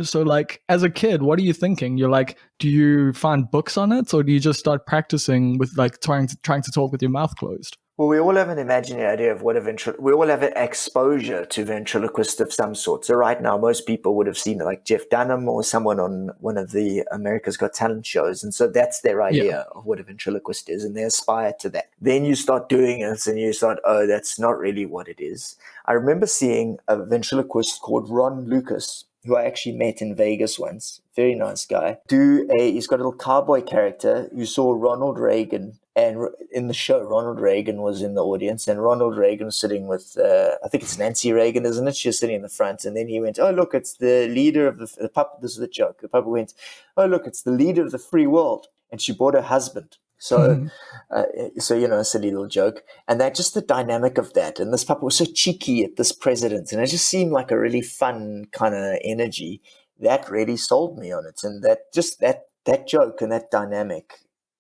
So like as a kid, what are you thinking? You're like, do you find books on it, or do you just start practicing with like trying to talk with your mouth closed? Well, we all have an imaginary idea of what we all have an exposure to ventriloquist of some sort. So right now, most people would have seen like Jeff Dunham or someone on one of the America's Got Talent shows. And so that's their idea of what a ventriloquist is, and they aspire to that. Then you start doing it and you start, oh, that's not really what it is. I remember seeing a ventriloquist called Ron Lucas, who I actually met in Vegas once. Very nice guy. He's got a little cowboy character. You saw Ronald Reagan. And in the show, Ronald Reagan was in the audience, and Ronald Reagan was sitting with, I think it's Nancy Reagan, isn't it? She was sitting in the front, and then he went, oh, look, it's the leader of the puppet. This is the joke. The puppet went, oh, look, it's the leader of the free world. And she brought her husband. So, a silly little joke. And that just the dynamic of that. And this puppet was so cheeky at this president, and it just seemed like a really fun kind of energy. That really sold me on it. And that joke and that dynamic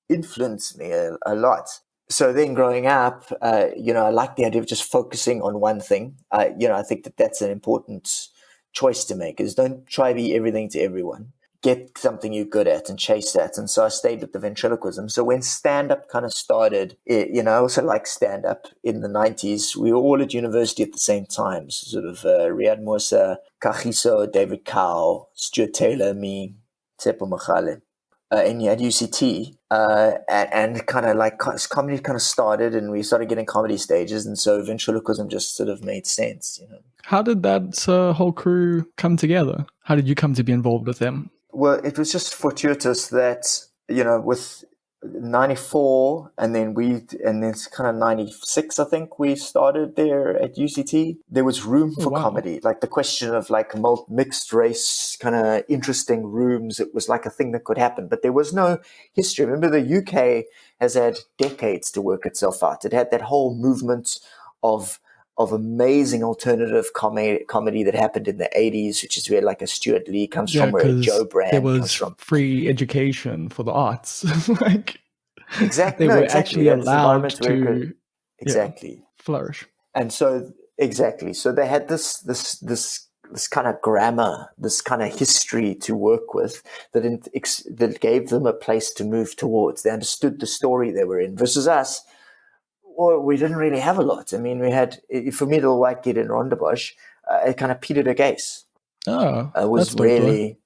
influenced me a lot. So then growing up, I like the idea of just focusing on one thing. I think that's an important choice to make, is don't try to be everything to everyone. Get something you're good at and chase that. And so I stayed with the ventriloquism. So when stand-up kind of started, I also like stand-up in the 90s. We were all at university at the same time, sort of Riyad Moosa, Kagiso, David Cow, Stuart Taylor, me, Tsepo Machale. And you had UCT, and kind of like comedy kind of started, and we started getting comedy stages, and so ventriloquism just sort of made sense, How did that whole crew come together? How did you come to be involved with them? Well, it was just fortuitous that, with 94 and then it's kind of 96, I think we started there at UCT. There was room for comedy, like the question of like mixed race kind of interesting rooms. It was like a thing that could happen, but there was no history. Remember, the UK has had decades to work itself out. It had that whole movement of amazing alternative comedy that happened in the 80s, which is where like a Stuart Lee comes from, where a Joe Brand comes from. Free education for the arts. Exactly. They were actually allowed to flourish. And so, exactly. So they had this kind of grammar, this kind of history to work with that gave them a place to move towards. They understood the story they were in, versus us. Well, we didn't really have a lot. I mean, we had, for me, the white kid in Rondebosch, it kind of Peter de Gace. Oh, was really,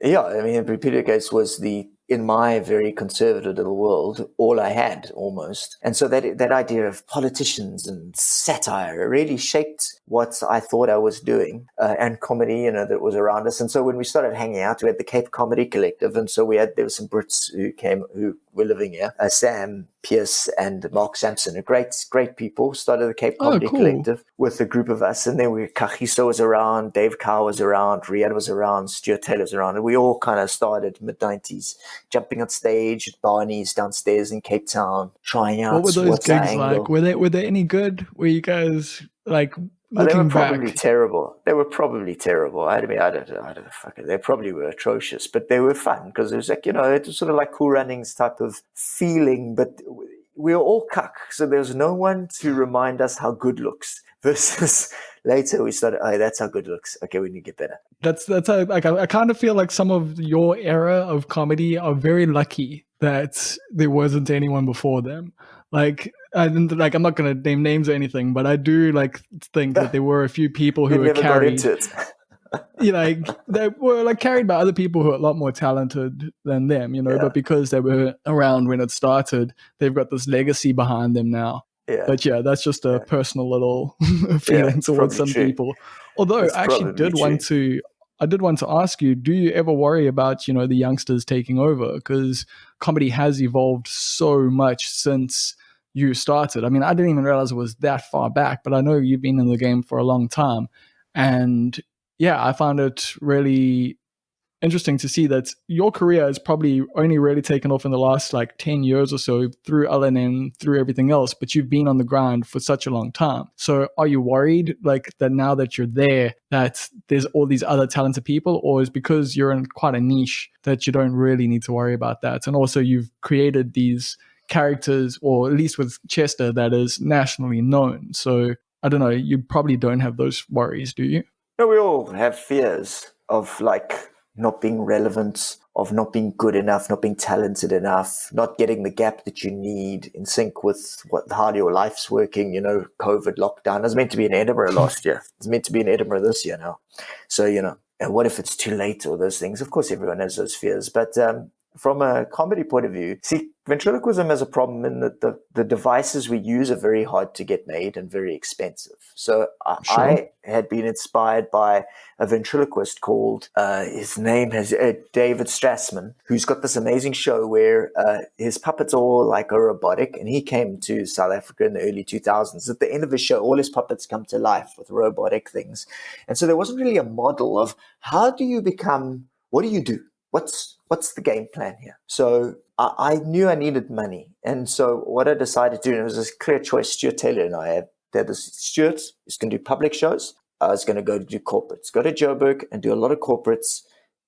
I mean, Peter de Gace was in my very conservative little world, all I had almost. And so that idea of politicians and satire really shaped what I thought I was doing, and comedy, that was around us. And so when we started hanging out, we had the Cape Comedy Collective. And so there were some Brits who were living here, Sam Pierce and Mark Sampson, great people, started the Cape Comedy Collective with a group of us. And then Kagiso was around, Dave Carr was around, Riyad was around, Stuart Taylor was around. And we all kind of started mid-90s, jumping on stage at Barney's downstairs in Cape Town, trying out. What were those gigs like? Were they any good? Were you guys like they were probably terrible. They were probably terrible. I mean, I don't know. They probably were atrocious, but they were fun because it was like, it was sort of like Cool Runnings type of feeling, but we were all cuck, so there was no one to remind us how good looks. Versus later we started, oh, that's how good looks. Okay, we need to get better. That's how, like, I kind of feel like some of your era of comedy are very lucky that there wasn't anyone before them. Like, I'm not gonna name names or anything, but I do like think that there were a few people who We were never got carried. into it. Like they were like carried by other people who are a lot more talented than them, Yeah. but because they were around when it started, they've got this legacy behind them now. Yeah. But yeah, that's just a personal little feeling it's towards probably some true. people. Although It's I actually probably I did want to ask you, do you ever worry about, the youngsters taking over? Because comedy has evolved so much since you started. I mean, I didn't even realize it was that far back, but I know you've been in the game for a long time. And yeah, I found it really interesting to see that your career has probably only really taken off in the last like 10 years or so through LNN, through everything else, but you've been on the grind for such a long time. So are you worried like that now that you're there, that there's all these other talented people, or is because you're in quite a niche that you don't really need to worry about that? And also you've created these characters, or at least with Chester, that is nationally known. So I don't know, you probably don't have those worries, do you? No, we all have fears of like not being relevant, of not being good enough, not being talented enough, not getting the gap that you need in sync with how your life's working, COVID lockdown. I was meant to be in Edinburgh last year. It's meant to be in Edinburgh this year now. So, and what if it's too late, or those things? Of course, everyone has those fears. But from a comedy point of view, see, ventriloquism has a problem in that the devices we use are very hard to get made and very expensive. So I had been inspired by a ventriloquist called, his name is David Strassman, who's got this amazing show where his puppets are all like a robotic, and he came to South Africa in the early 2000s. At the end of his show, all his puppets come to life with robotic things. And so there wasn't really a model of what do you do? What's the game plan here? So I knew I needed money. And so what I decided to do, and it was a clear choice, Stuart Taylor and I had this. Stuart is going to do public shows. I was going to go do corporates, go to Joburg and do a lot of corporates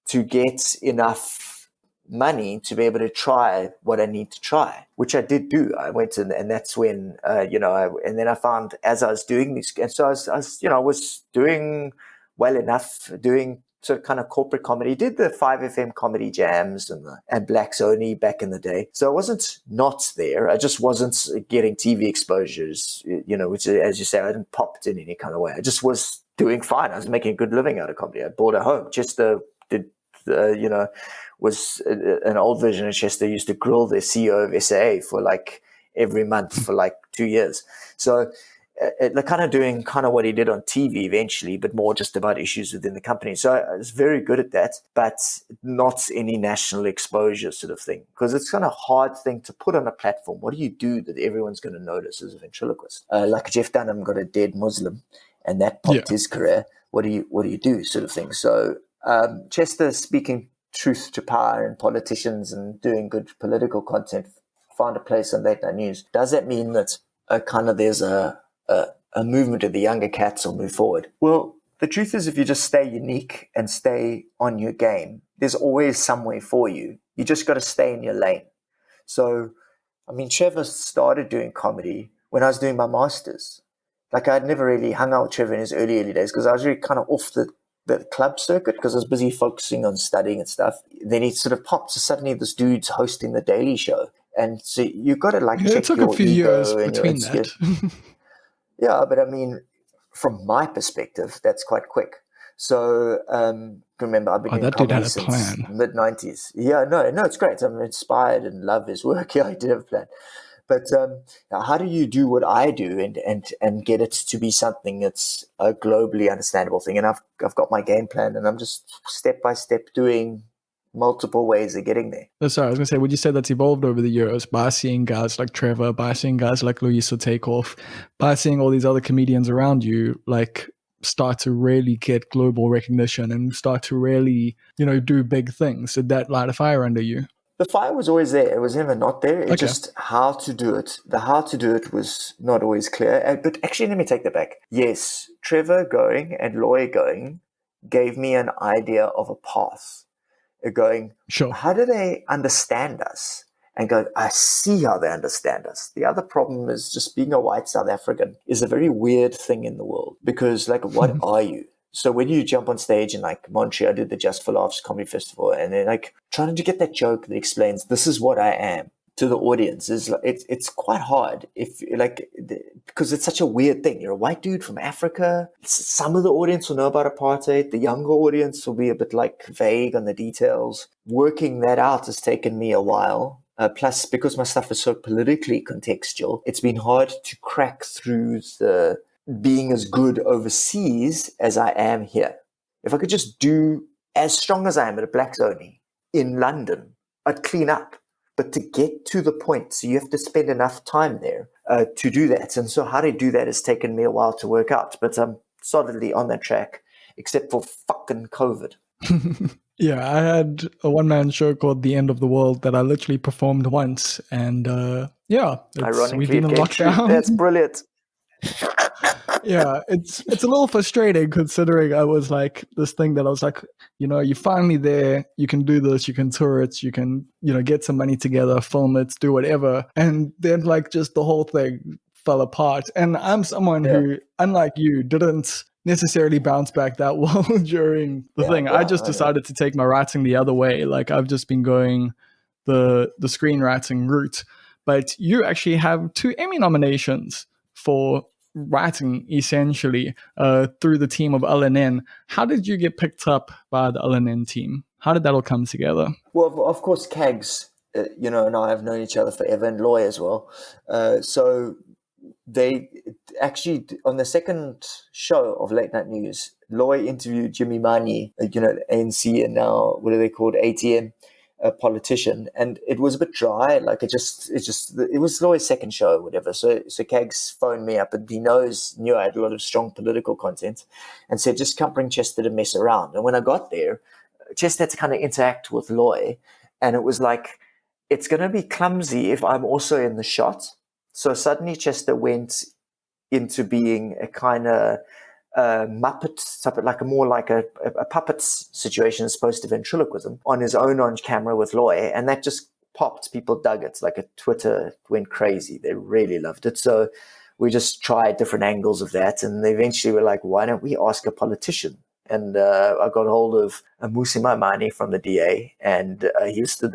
to get enough money to be able to try what I need to try, which I did do. I went in, and that's when, and then I found as I was doing these, and so I was doing well enough, doing sort of kind of corporate comedy, did the 5FM comedy jams and Blacks Only back in the day. So I wasn't not there. I just wasn't getting TV exposures, which, as you say, I didn't pop it in any kind of way. I just was doing fine. I was making a good living out of comedy. I bought a home. Chester was an old version of Chester, used to grill the CEO of SAA for like every month for like 2 years. So kind of doing kind of what he did on TV eventually, but more just about issues within the company. So I was very good at that, but not any national exposure sort of thing, because it's kind of a hard thing to put on a platform. What do you do that everyone's going to notice as a ventriloquist? Like Jeff Dunham got a dead Muslim, and that popped his career. What do you do sort of thing? So Chester speaking truth to power and politicians and doing good political content found a place on Late Night News. Does that mean that kind of there's a movement of the younger cats will move forward? Well, the truth is, if you just stay unique and stay on your game, there's always some way for you. You just got to stay in your lane. So, I mean, Trevor started doing comedy when I was doing my master's. Like, I'd never really hung out with Trevor in his early days because I was really kind of off the club circuit because I was busy focusing on studying and stuff. Then he sort of popped. So suddenly this dude's hosting the Daily Show. And so you got to check it took your a few ego years and between that. Yeah, but I mean, from my perspective, that's quite quick. So remember, I've been doing comedy since mid-90s. Yeah, no, it's great. I'm inspired and love his work. Yeah, I did have a plan. But how do you do what I do and get it to be something that's a globally understandable thing? And I've got my game plan, and I'm just step by step doing multiple ways of getting there. Sorry, I was going to say, would you say that's evolved over the years by seeing guys like Trevor, by seeing guys like Loyiso Takeoff, by seeing all these other comedians around you, like start to really get global recognition and start to really, do big things? Did that light a fire under you? The fire was always there. It was never not there. It just how to do it. The how to do it was not always clear. But actually, let me take that back. Yes, Trevor going and Loy going gave me an idea of a path. Going, sure. How do they understand us? and go, I see how they understand us. The other problem is just being a white South African is a very weird thing in the world because, like, what are you? So when you jump on stage in like Montreal, I did the Just for Laughs Comedy Festival, and they're like trying to get that joke that explains this is what I am to the audience is it's quite hard if like because it's such a weird thing. You're a white dude from Africa. Some of the audience will know about apartheid. The younger audience will be a bit like vague on the details. Working that out has taken me a while. Plus, because my stuff is so politically contextual, it's been hard to crack through the being as good overseas as I am here. If I could just do as strong as I am at a Blacks Only in London, I'd clean up. But to get to the point, so you have to spend enough time there to do that. And so how to do that has taken me a while to work out. But I'm solidly on that track, except for fucking COVID. Yeah, I had a one-man show called The End of the World that I literally performed once. And Ironically, we've been in lockdown. That's brilliant. Yeah, it's a little frustrating considering I was like this thing that I was like, you're finally there, you can do this, you can tour it, you can, get some money together, film it, do whatever. And then like just the whole thing fell apart. And I'm someone who, unlike you, didn't necessarily bounce back that well during the thing. I just decided to take my writing the other way. Like I've just been going the screenwriting route. But you actually have 2 Emmy nominations for writing essentially through the team of LNN. How did you get picked up by the LNN team? How did that all come together? Well, of course, Kags, and I have known each other forever, and Loy as well. So they actually, on the second show of Late Night News, Loy interviewed Jimmy Mani, ANC, and now, what are they called, ATM, a politician, and it was a bit dry. Like it was Loy's second show or whatever. So Kags phoned me up, and he knew I had a lot of strong political content, and said, just come bring Chester to mess around. And when I got there, Chester had to kind of interact with Loy, and it was like, it's going to be clumsy if I'm also in the shot. So suddenly Chester went into being a kind of Muppet, like a puppet situation as opposed to ventriloquism on his own on camera with Loy, and that just popped. People dug it. Like Twitter went crazy. They really loved it. So we just tried different angles of that, and they eventually were like, why don't we ask a politician? And I got hold of Musi Maimane from the DA, and he was the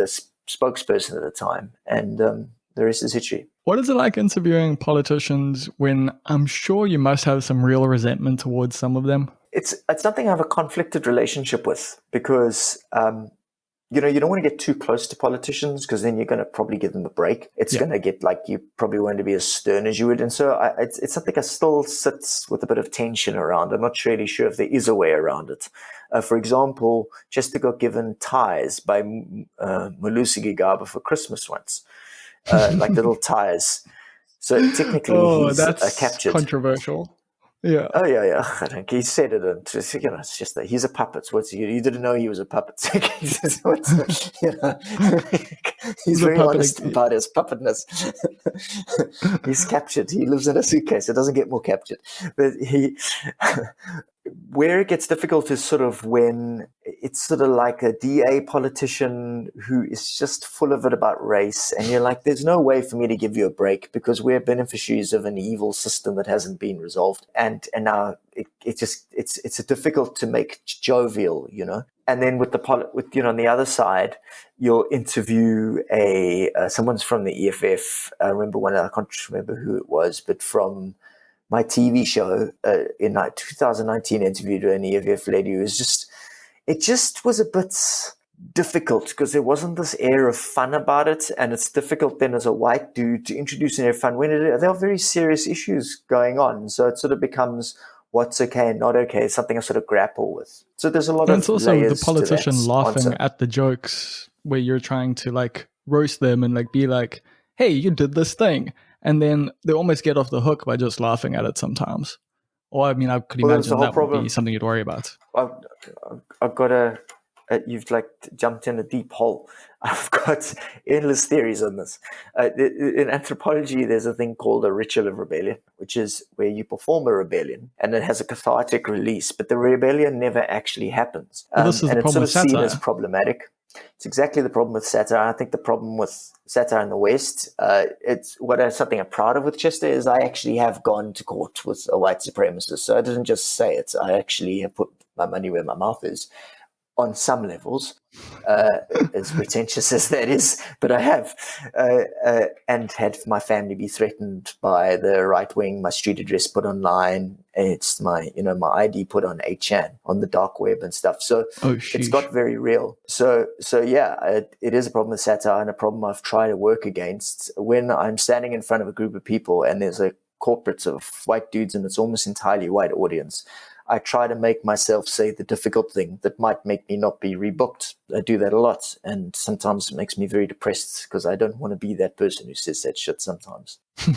spokesperson at the time, and the rest is history. What is it like interviewing politicians when I'm sure you must have some real resentment towards some of them? It's something I have a conflicted relationship with because, you don't want to get too close to politicians because then you're going to probably give them a break. It's going to get like you probably want to be as stern as you would. And so it's something I still sits with a bit of tension around. I'm not really sure if there is a way around it. For example, Chester got given ties by Malusi Gigaba for Christmas once. Like little tires. So technically he's that's captured. Controversial. Yeah. Oh, yeah. I think he said it. And it's just that he's a puppet. You didn't know he was a puppet. He's very honest about his puppetness. He's captured. He lives in a suitcase. It doesn't get more captured. But where it gets difficult is sort of when it's sort of like a DA politician who is just full of it about race. And you're like, there's no way for me to give you a break because we're beneficiaries of an evil system that hasn't been resolved. And now it's difficult to make jovial, And then with on the other side, you'll interview someone's from the EFF. I can't remember who it was, but from my TV show in 2019, interviewed an EFF lady who was it just was a bit difficult because there wasn't this air of fun about it, and it's difficult then as a white dude to introduce an air of fun when there are very serious issues going on. So it sort of becomes what's okay and not okay. It's something I sort of grapple with. So there's a lot of layers to that. And it's also the politician laughing at the jokes where you're trying to like roast them and like be like, hey, you did this thing. And then they almost get off the hook by just laughing at it sometimes. Or, I mean, I could imagine that would be something you'd worry about. I've got you've like jumped in a deep hole. I've got endless theories on this. In anthropology, there's a thing called a ritual of rebellion, which is where you perform a rebellion and it has a cathartic release, but the rebellion never actually happens. Well, this is and the it's problem sort of with seen satire. as problematic. It's exactly the problem with satire. I think the problem with satire in the West, something I'm proud of with Chester is I actually have gone to court with a white supremacist. So I didn't just say it. I actually have put my money where my mouth is on some levels, as pretentious as that is, but I have, and had my family be threatened by the right wing, my street address put online, it's my ID put on 8chan on the dark web and stuff. So it's got very real. So yeah, it is a problem with satire and a problem I've tried to work against. When I'm standing in front of a group of people and there's a corporate of white dudes and it's almost entirely white audience, I try to make myself say the difficult thing that might make me not be rebooked. I do that a lot, and sometimes it makes me very depressed because I don't want to be that person who says that shit sometimes. I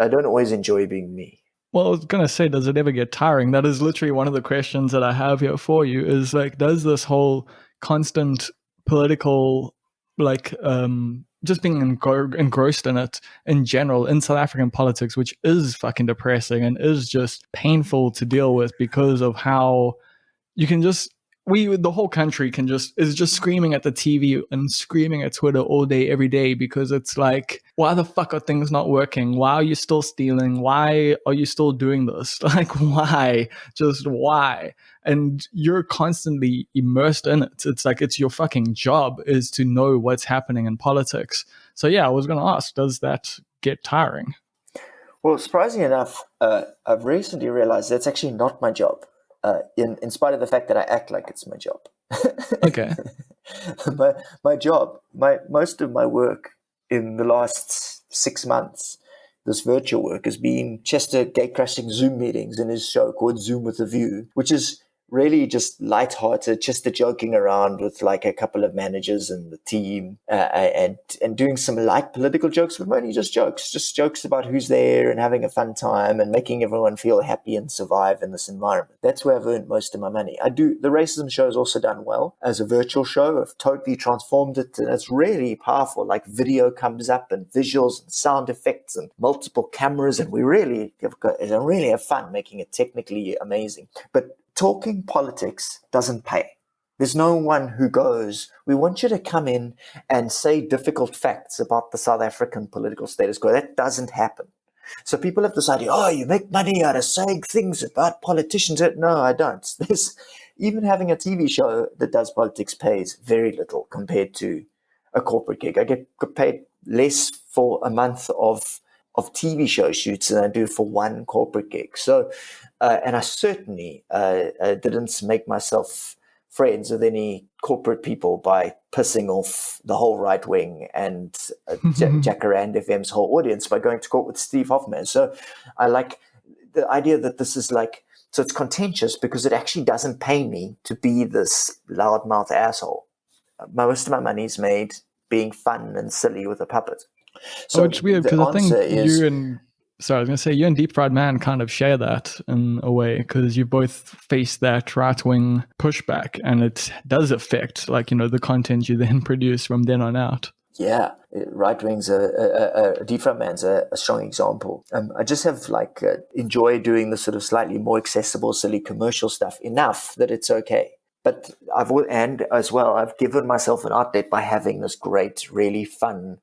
don't always enjoy being me. Well, I was going to say, does it ever get tiring? That is literally one of the questions that I have here for you is like, does this whole constant political, just being engrossed in it in general in South African politics, which is fucking depressing and is just painful to deal with because of how you can just the whole country is just screaming at the TV and screaming at Twitter all day, every day, because it's like, why the fuck are things not working? Why are you still stealing? Why are you still doing this? Like, why? Just why? And you're constantly immersed in it. It's like, it's your fucking job is to know what's happening in politics. So yeah, I was going to ask, does that get tiring? Well, surprisingly enough, I've recently realized that's actually not my job. In spite of the fact that I act like it's my job. Okay. my job, most of my work in the last 6 months, this virtual work, has been Chester gate-crashing Zoom meetings in his show called Zoom with a View, which is really just lighthearted, Chester joking around with like a couple of managers and the team, and doing some light political jokes, but mainly just jokes about who's there and having a fun time and making everyone feel happy and survive in this environment. That's where I've earned most of my money. The racism show has also done well as a virtual show. I've totally transformed it, and it's really powerful. Like video comes up and visuals and sound effects and multiple cameras, and we really have fun making it technically amazing. But talking politics doesn't pay. There's no one who goes, we want you to come in and say difficult facts about the South African political status quo. That doesn't happen. So people have this idea, you make money out of saying things about politicians. No, I don't. Even having a TV show that does politics pays very little compared to a corporate gig. I get paid less for a month of TV show shoots than I do for one corporate gig. So, and I certainly didn't make myself friends with any corporate people by pissing off the whole right wing and Jacaranda FM's whole audience by going to court with Steve Hoffman. So I like the idea that this is like, so it's contentious because it actually doesn't pay me to be this loudmouth asshole. Most of my money's made being fun and silly with a puppet. So it's weird because I think you and Deep Fried Man kind of share that in a way, because you both face that right-wing pushback, and it does affect the content you then produce from then on out. Yeah, right wing's Deep Fried Man's a strong example. I just have enjoy doing the sort of slightly more accessible, silly commercial stuff enough that it's okay. But I've given myself an outlet by having this great, really fun,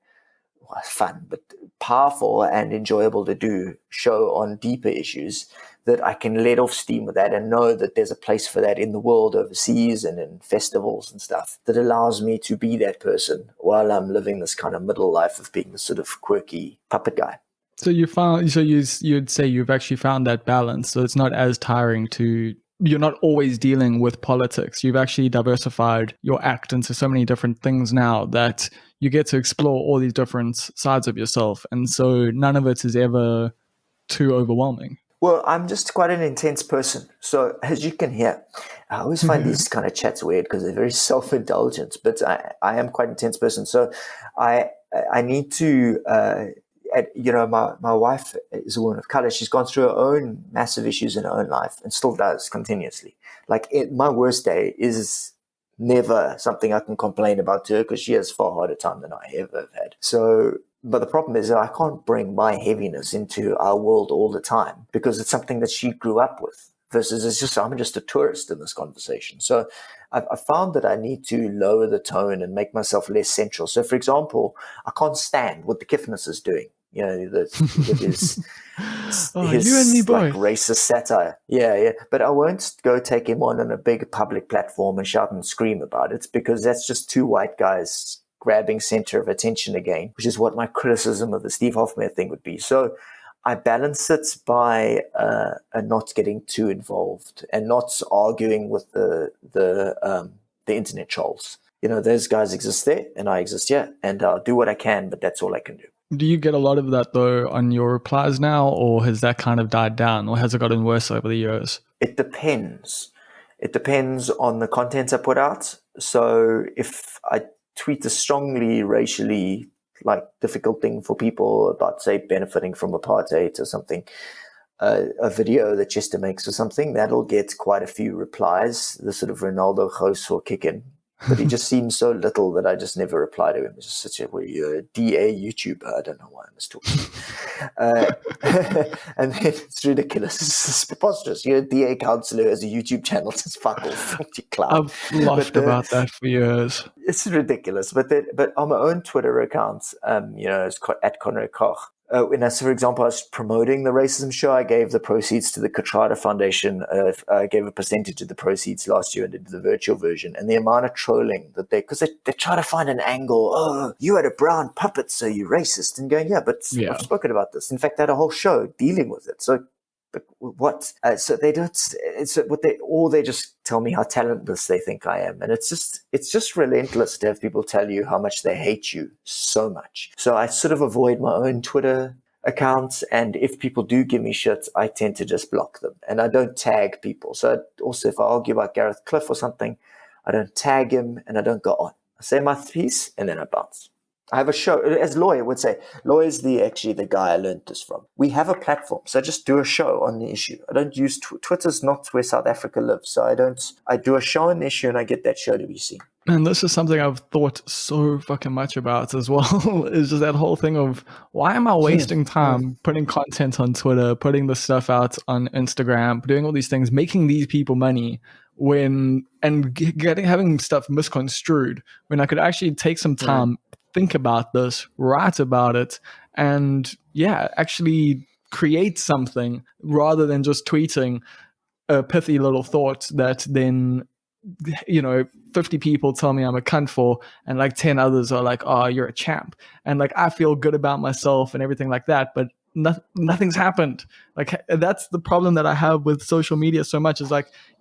but powerful and enjoyable to do show on deeper issues that I can let off steam with that and know that there's a place for that in the world overseas and in festivals and stuff that allows me to be that person while I'm living this kind of middle life of being this sort of quirky puppet guy. So you'd say you've actually found that balance. So it's not as tiring you're not always dealing with politics. You've actually diversified your act into so many different things now that you get to explore all these different sides of yourself. And so none of it is ever too overwhelming. Well, I'm just quite an intense person. So as you can hear, I always find these kind of chats weird because they're very self-indulgent, but I am quite an intense person. So I need to, my wife is a woman of color. She's gone through her own massive issues in her own life and still does continuously. My worst day is never something I can complain about to her because she has far harder time than I ever have had. So, but the problem is that I can't bring my heaviness into our world all the time because it's something that she grew up with versus I'm just a tourist in this conversation. So I found that I need to lower the tone and make myself less central. So, for example, I can't stand what the Kifness is doing. With You and me his like both. racist satire. Yeah. But I won't go take him on a big public platform and shout and scream about it, because that's just two white guys grabbing center of attention again, which is what my criticism of the Steve Hofmeyr thing would be. So I balance it by not getting too involved and not arguing with the internet trolls. Those guys exist there and I exist here, and I'll do what I can, but that's all I can do. Do you get a lot of that though on your replies now, or has that kind of died down, or has it gotten worse over the years? It depends. It depends on the content I put out. So if I tweet a strongly racially difficult thing for people about, say, benefiting from apartheid or something, a video that Chester makes or something, that'll get quite a few replies, the sort of Ronaldo Ghost or kick in. But he just seems so little that I just never reply to him. It's just such a DA YouTuber. I don't know why I was talking. And then it's ridiculous. It's preposterous. You're a DA councillor as a YouTube channel. Just fuck off. I've laughed about that for years. It's ridiculous. But on my own Twitter account, it's at Conrad Koch. For example, I was promoting the racism show. I gave the proceeds to the Katrada Foundation. I gave a percentage of the proceeds last year and did the virtual version. And the amount of trolling that because they try to find an angle. Oh, you had a brown puppet, so you're racist. And going, I've spoken about this. In fact, I had a whole show dealing with it. So, but what? So they don't. They just tell me how talentless they think I am, and it's just relentless to have people tell you how much they hate you so much. So I sort of avoid my own Twitter accounts, and if people do give me shit, I tend to just block them, and I don't tag people. So also, if I argue about Gareth Cliff or something, I don't tag him, and I don't go on. I say my piece, and then I bounce. I have a show, as Loy would say. Loy is actually the guy I learned this from. We have a platform, so I just do a show on the issue. I don't use Twitter's not where South Africa lives, so I do a show on the issue and I get that show to be seen. And this is something I've thought so fucking much about as well. Is just that whole thing of, why am I wasting time putting content on Twitter, putting the stuff out on Instagram, doing all these things, making these people money having stuff misconstrued, when I could actually take some time, think about this, write about it, and actually create something rather than just tweeting a pithy little thought that then 50 people tell me I'm a cunt for, and 10 others are like, oh, you're a champ, and I feel good about myself and everything like that, but nothing's happened. That's the problem that I have with social media so much, is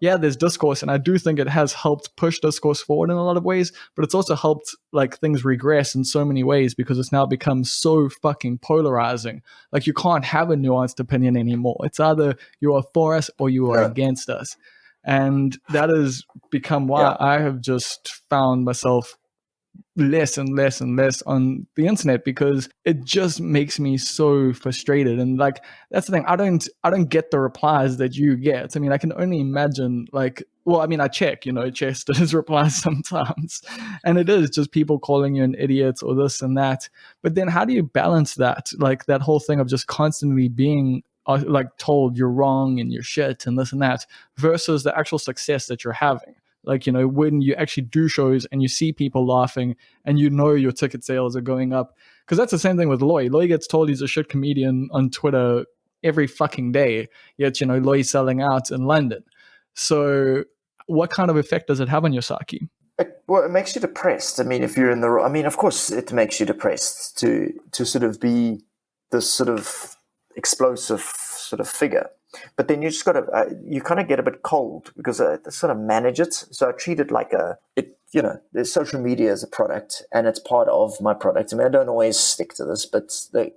there's discourse, and I do think it has helped push discourse forward in a lot of ways, but it's also helped things regress in so many ways, because it's now become so fucking polarizing. You can't have a nuanced opinion anymore. It's either you are for us or you are against us. And that has become why I have just found myself less and less and less on the internet, because it just makes me so frustrated. And that's the thing, I don't get the replies that you get. I mean, I can only imagine I check Chester's replies sometimes, and it is just people calling you an idiot or this and that. But then how do you balance that, that whole thing of just constantly being told you're wrong and you're shit and this and that, versus the actual success that you're having? When you actually do shows and you see people laughing and your ticket sales are going up. Because that's the same thing with Loy. Loy gets told he's a shit comedian on Twitter every fucking day, yet, Loy's selling out in London. So what kind of effect does it have on your psyche? It makes you depressed. I mean, if you're in the... I mean, of course, it makes you depressed to sort of be this sort of explosive sort of figure. But then you just got to, you kind of get a bit cold, because I sort of manage it. So I treat it like there's social media as a product, and it's part of my product. I mean, I don't always stick to this, but I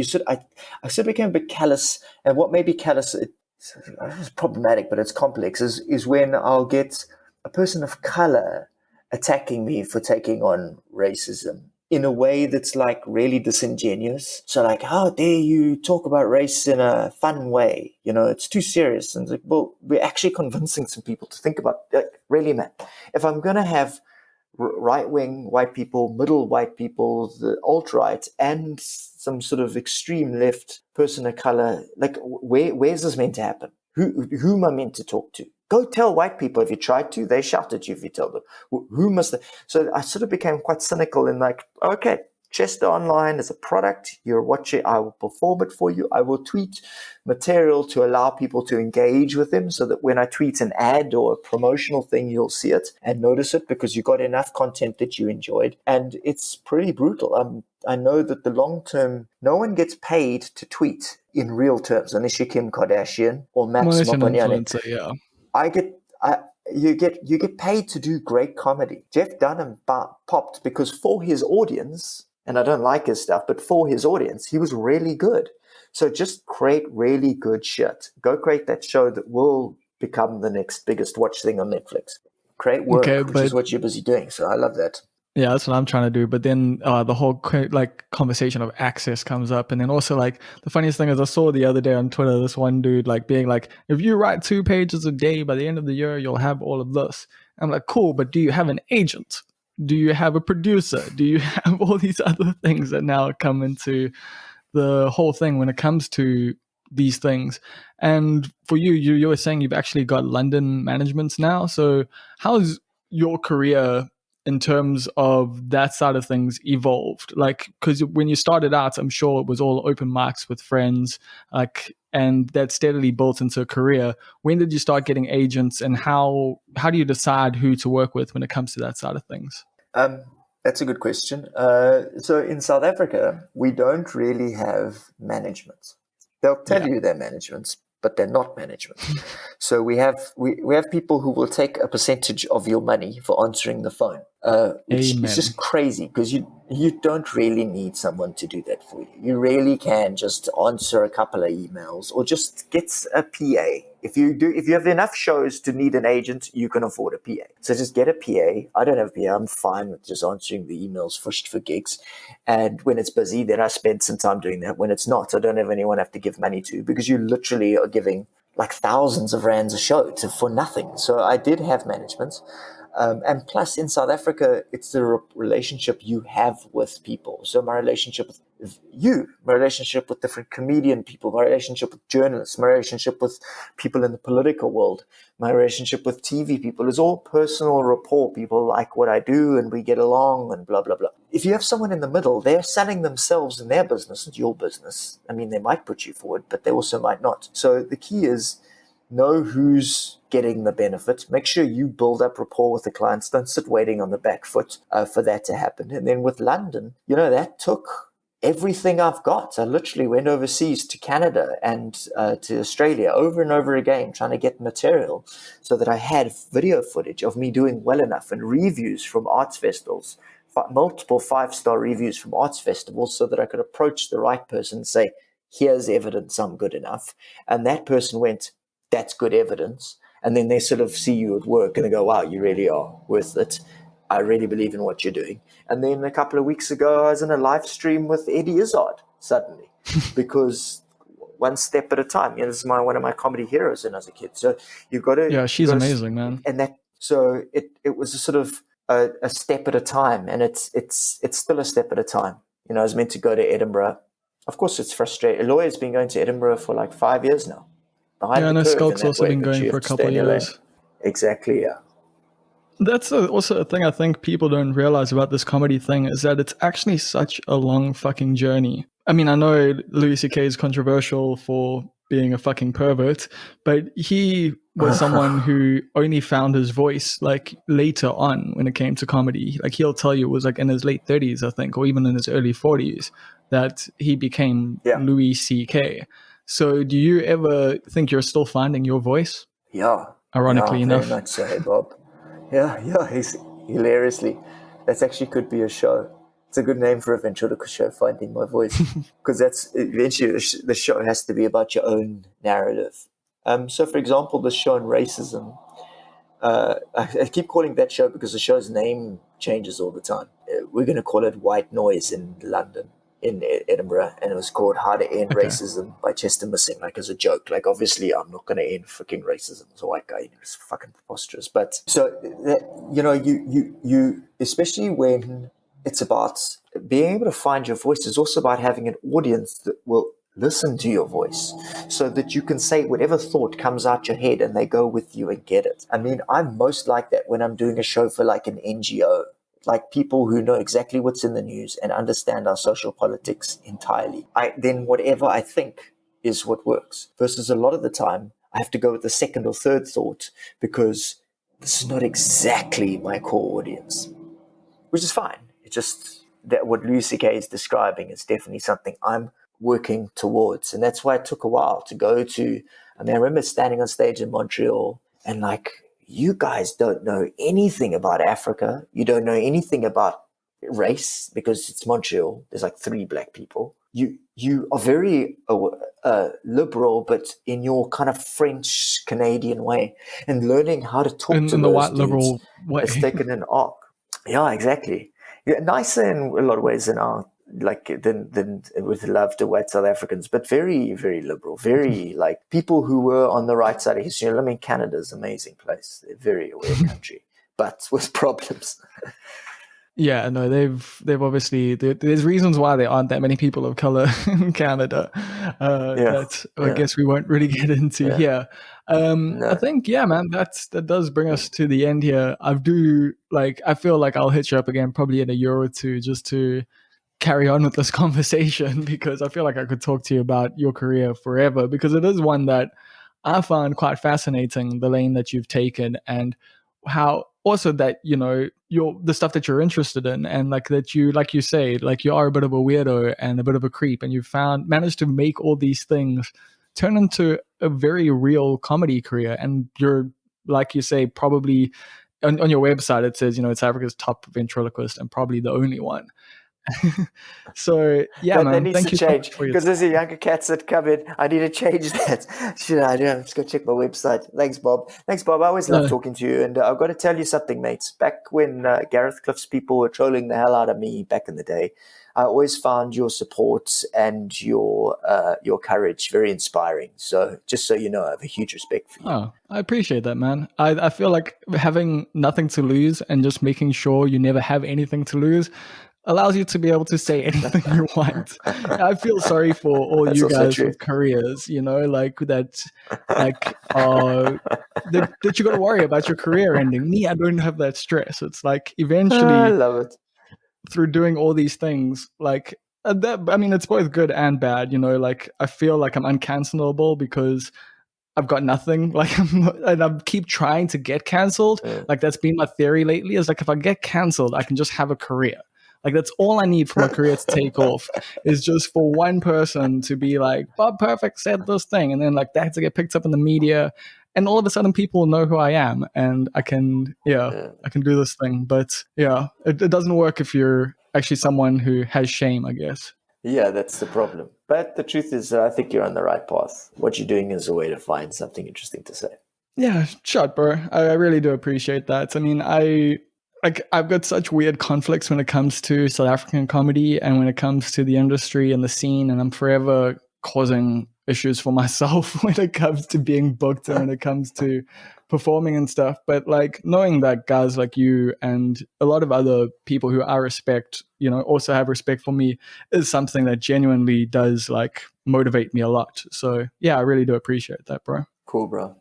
sort of became a bit callous. And what may be callous, it's problematic, but it's complex, is when I'll get a person of color attacking me for taking on racism in a way that's really disingenuous. So how dare you talk about race in a fun way? It's too serious. And it's well, we're actually convincing some people to think about, really, man, if I'm going to have right-wing white people, middle white people, the alt-right, and some sort of extreme left person of color, where's this meant to happen? Who am I meant to talk to? Go tell white people. If you tried to, they shout at you if you tell them. Who must? So I sort of became quite cynical and like, okay, Chester Online is a product. You're watching. I will perform it for you. I will tweet material to allow people to engage with them so that when I tweet an ad or a promotional thing, you'll see it and notice it because you got enough content that you enjoyed. And it's pretty brutal. I know that the long term, no one gets paid to tweet in real terms unless you're Kim Kardashian or Max Well, it's an Mopanyane. influencer, yeah. You get paid to do great comedy. Jeff Dunham popped because for his audience, and I don't like his stuff, but for his audience, he was really good. So just create really good shit. Go create that show that will become the next biggest watch thing on Netflix. Create work, which is what you're busy doing. So I love that. Yeah, that's what I'm trying to do. But then the whole like conversation of access comes up. And then also like the funniest thing is I saw the other day on Twitter, this one dude like being like, if you write 2 pages a day, by the end of the year, you'll have all of this. I'm like, cool, but do you have an agent? Do you have a producer? Do you have all these other things that now come into the whole thing when it comes to these things? And for you were saying you've actually got London managements now. So how's your career in terms of that side of things evolved? Like, because when you started out, I'm sure it was all open mics with friends, like, and that steadily built into a career. When did you start getting agents, and how do you decide who to work with when it comes to that side of things? That's a good question. So in South Africa, we don't really have management. They'll tell you they're managements, but they're not management. So we have people who will take a percentage of your money for answering the phone, which is just crazy because you don't really need someone to do that for you. You really can just answer a couple of emails or just get a PA. If you have enough shows to need an agent, you can afford a PA. So just get a PA. I don't have a PA. I'm fine with just answering the emails for gigs. And when it's busy, then I spend some time doing that. When it's not, I don't have anyone I have to give money to because you literally are giving like thousands of rands a show for nothing. So I did have management. And plus in South Africa, it's the relationship you have with people. So my relationship with you, my relationship with different comedian people, my relationship with journalists, my relationship with people in the political world, my relationship with TV people is all personal rapport. People like what I do and we get along and blah, blah, blah. If you have someone in the middle, they're selling themselves and their business, not your business. I mean, they might put you forward, but they also might not. So the key is know who's getting the benefit. Make sure you build up rapport with the clients. Don't sit waiting on the back foot for that to happen. And then with London, that took everything I've got. I literally went overseas to Canada and to Australia over and over again, trying to get material so that I had video footage of me doing well enough and reviews from arts festivals, multiple 5-star reviews from arts festivals so that I could approach the right person and say, here's evidence I'm good enough. And that person went, that's good evidence. And then they sort of see you at work and they go, wow, you really are worth it. I really believe in what you're doing. And then a couple of weeks ago, I was in a live stream with Eddie Izzard suddenly because one step at a time. This is one of my comedy heroes when I was a kid. So you've got to... Yeah, she's amazing, man. And so it was a sort of a step at a time. And it's still a step at a time. I was meant to go to Edinburgh. Of course, it's frustrating. A lawyer's been going to Edinburgh for like 5 years now. Yeah, and Skulk's also been going for a couple of years. Exactly, yeah. That's also a thing I think people don't realize about this comedy thing is that it's actually such a long fucking journey. I mean, I know Louis C.K. is controversial for being a fucking pervert, but he was someone who only found his voice like later on when it came to comedy. Like he'll tell you it was like in his late 30s, I think, or even in his early 40s that he became Louis C.K. So do you ever think you're still finding your voice? Yeah. Ironically enough. Very much so, hey, Bob. Yeah, he's hilariously. That actually could be a show. It's a good name for a ventriloquist show, Finding My Voice, because that's eventually the show has to be about your own narrative. So, for example, the show on racism, I keep calling that show because the show's name changes all the time. We're going to call it White Noise in London, in Edinburgh, and it was called How to End Racism by Chester Missing, like as a joke. Like, obviously, I'm not going to end freaking racism as a white guy. It's fucking preposterous. But so, you especially when it's about being able to find your voice, is also about having an audience that will listen to your voice so that you can say whatever thought comes out your head and they go with you and get it. I mean, I'm most like that when I'm doing a show for like an NGO, like people who know exactly what's in the news and understand our social politics entirely. Then whatever I think is what works, versus a lot of the time I have to go with the second or third thought because this is not exactly my core audience, which is fine. It's just that what Louis C.K. is describing is definitely something I'm working towards. And that's why it took a while to go to. I mean, I remember standing on stage in Montreal and like, you guys don't know anything about Africa. You don't know anything about race because it's Montreal. There's like 3 black people. You are very liberal, but in your kind of French Canadian way, and learning how to talk to in the those white dudes liberal way. has taken an arc. Yeah, exactly. Yeah, nicer in a lot of ways than our than with love to white South Africans, but very, very liberal, very like people who were on the right side of history. I mean, Canada's an amazing place. They're a very aware country, but with problems. Yeah, no, they've obviously there's reasons why there aren't that many people of color in Canada. That I guess we won't really get into here. No. I think, yeah, man, that does bring us to the end here. I feel like I'll hit you up again probably in a year or two just to carry on with this conversation, because I feel like I could talk to you about your career forever, because it is one that I found quite fascinating, the lane that you've taken, and how also that, you know, the stuff that you're interested in, and like that you, like you say, like you are a bit of a weirdo and a bit of a creep, and you've managed to make all these things turn into a very real comedy career. And you're, like you say, probably on your website it says, you know, it's Africa's top ventriloquist and probably the only one. So yeah, that man, needs thank to you change, so much for your because there's a younger cats that come in. I need to change that. Should I do? Let's go check my website. Thanks, Bob. I always love talking to you, and I've got to tell you something, mates. Back when Gareth Cliff's people were trolling the hell out of me back in the day, I always found your support and your courage very inspiring. So just so you know, I have a huge respect for you. Oh, I appreciate that, man. I feel like having nothing to lose and just making sure you never have anything to lose allows you to be able to say anything you want. I feel sorry for all That's you also guys true. with careers, you know, like that you got to worry about your career ending. Me, I don't have that stress. It's like I eventually love it. through doing all these things, like I mean, it's both good and bad, you know, like I feel like I'm uncancelable because I've got nothing, like, and I keep trying to get cancelled. Yeah. Like that's been my theory lately, is like, if I get cancelled, I can just have a career. Like that's all I need for my career to take off, is just for one person to be like, Bob Perfect said this thing, and then like that to get picked up in the media, and all of a sudden people know who I am, and I can do this thing. But yeah, it doesn't work if you're actually someone who has shame, I guess. Yeah, that's the problem. But the truth is, I think you're on the right path. What you're doing is a way to find something interesting to say. Yeah, shut, bro. I really do appreciate that. I mean, I've got such weird conflicts when it comes to South African comedy and when it comes to the industry and the scene, and I'm forever causing issues for myself when it comes to being booked and when it comes to performing and stuff. But like knowing that guys like you and a lot of other people who I respect, you know, also have respect for me, is something that genuinely does like motivate me a lot. So yeah, I really do appreciate that, bro. Cool, bro.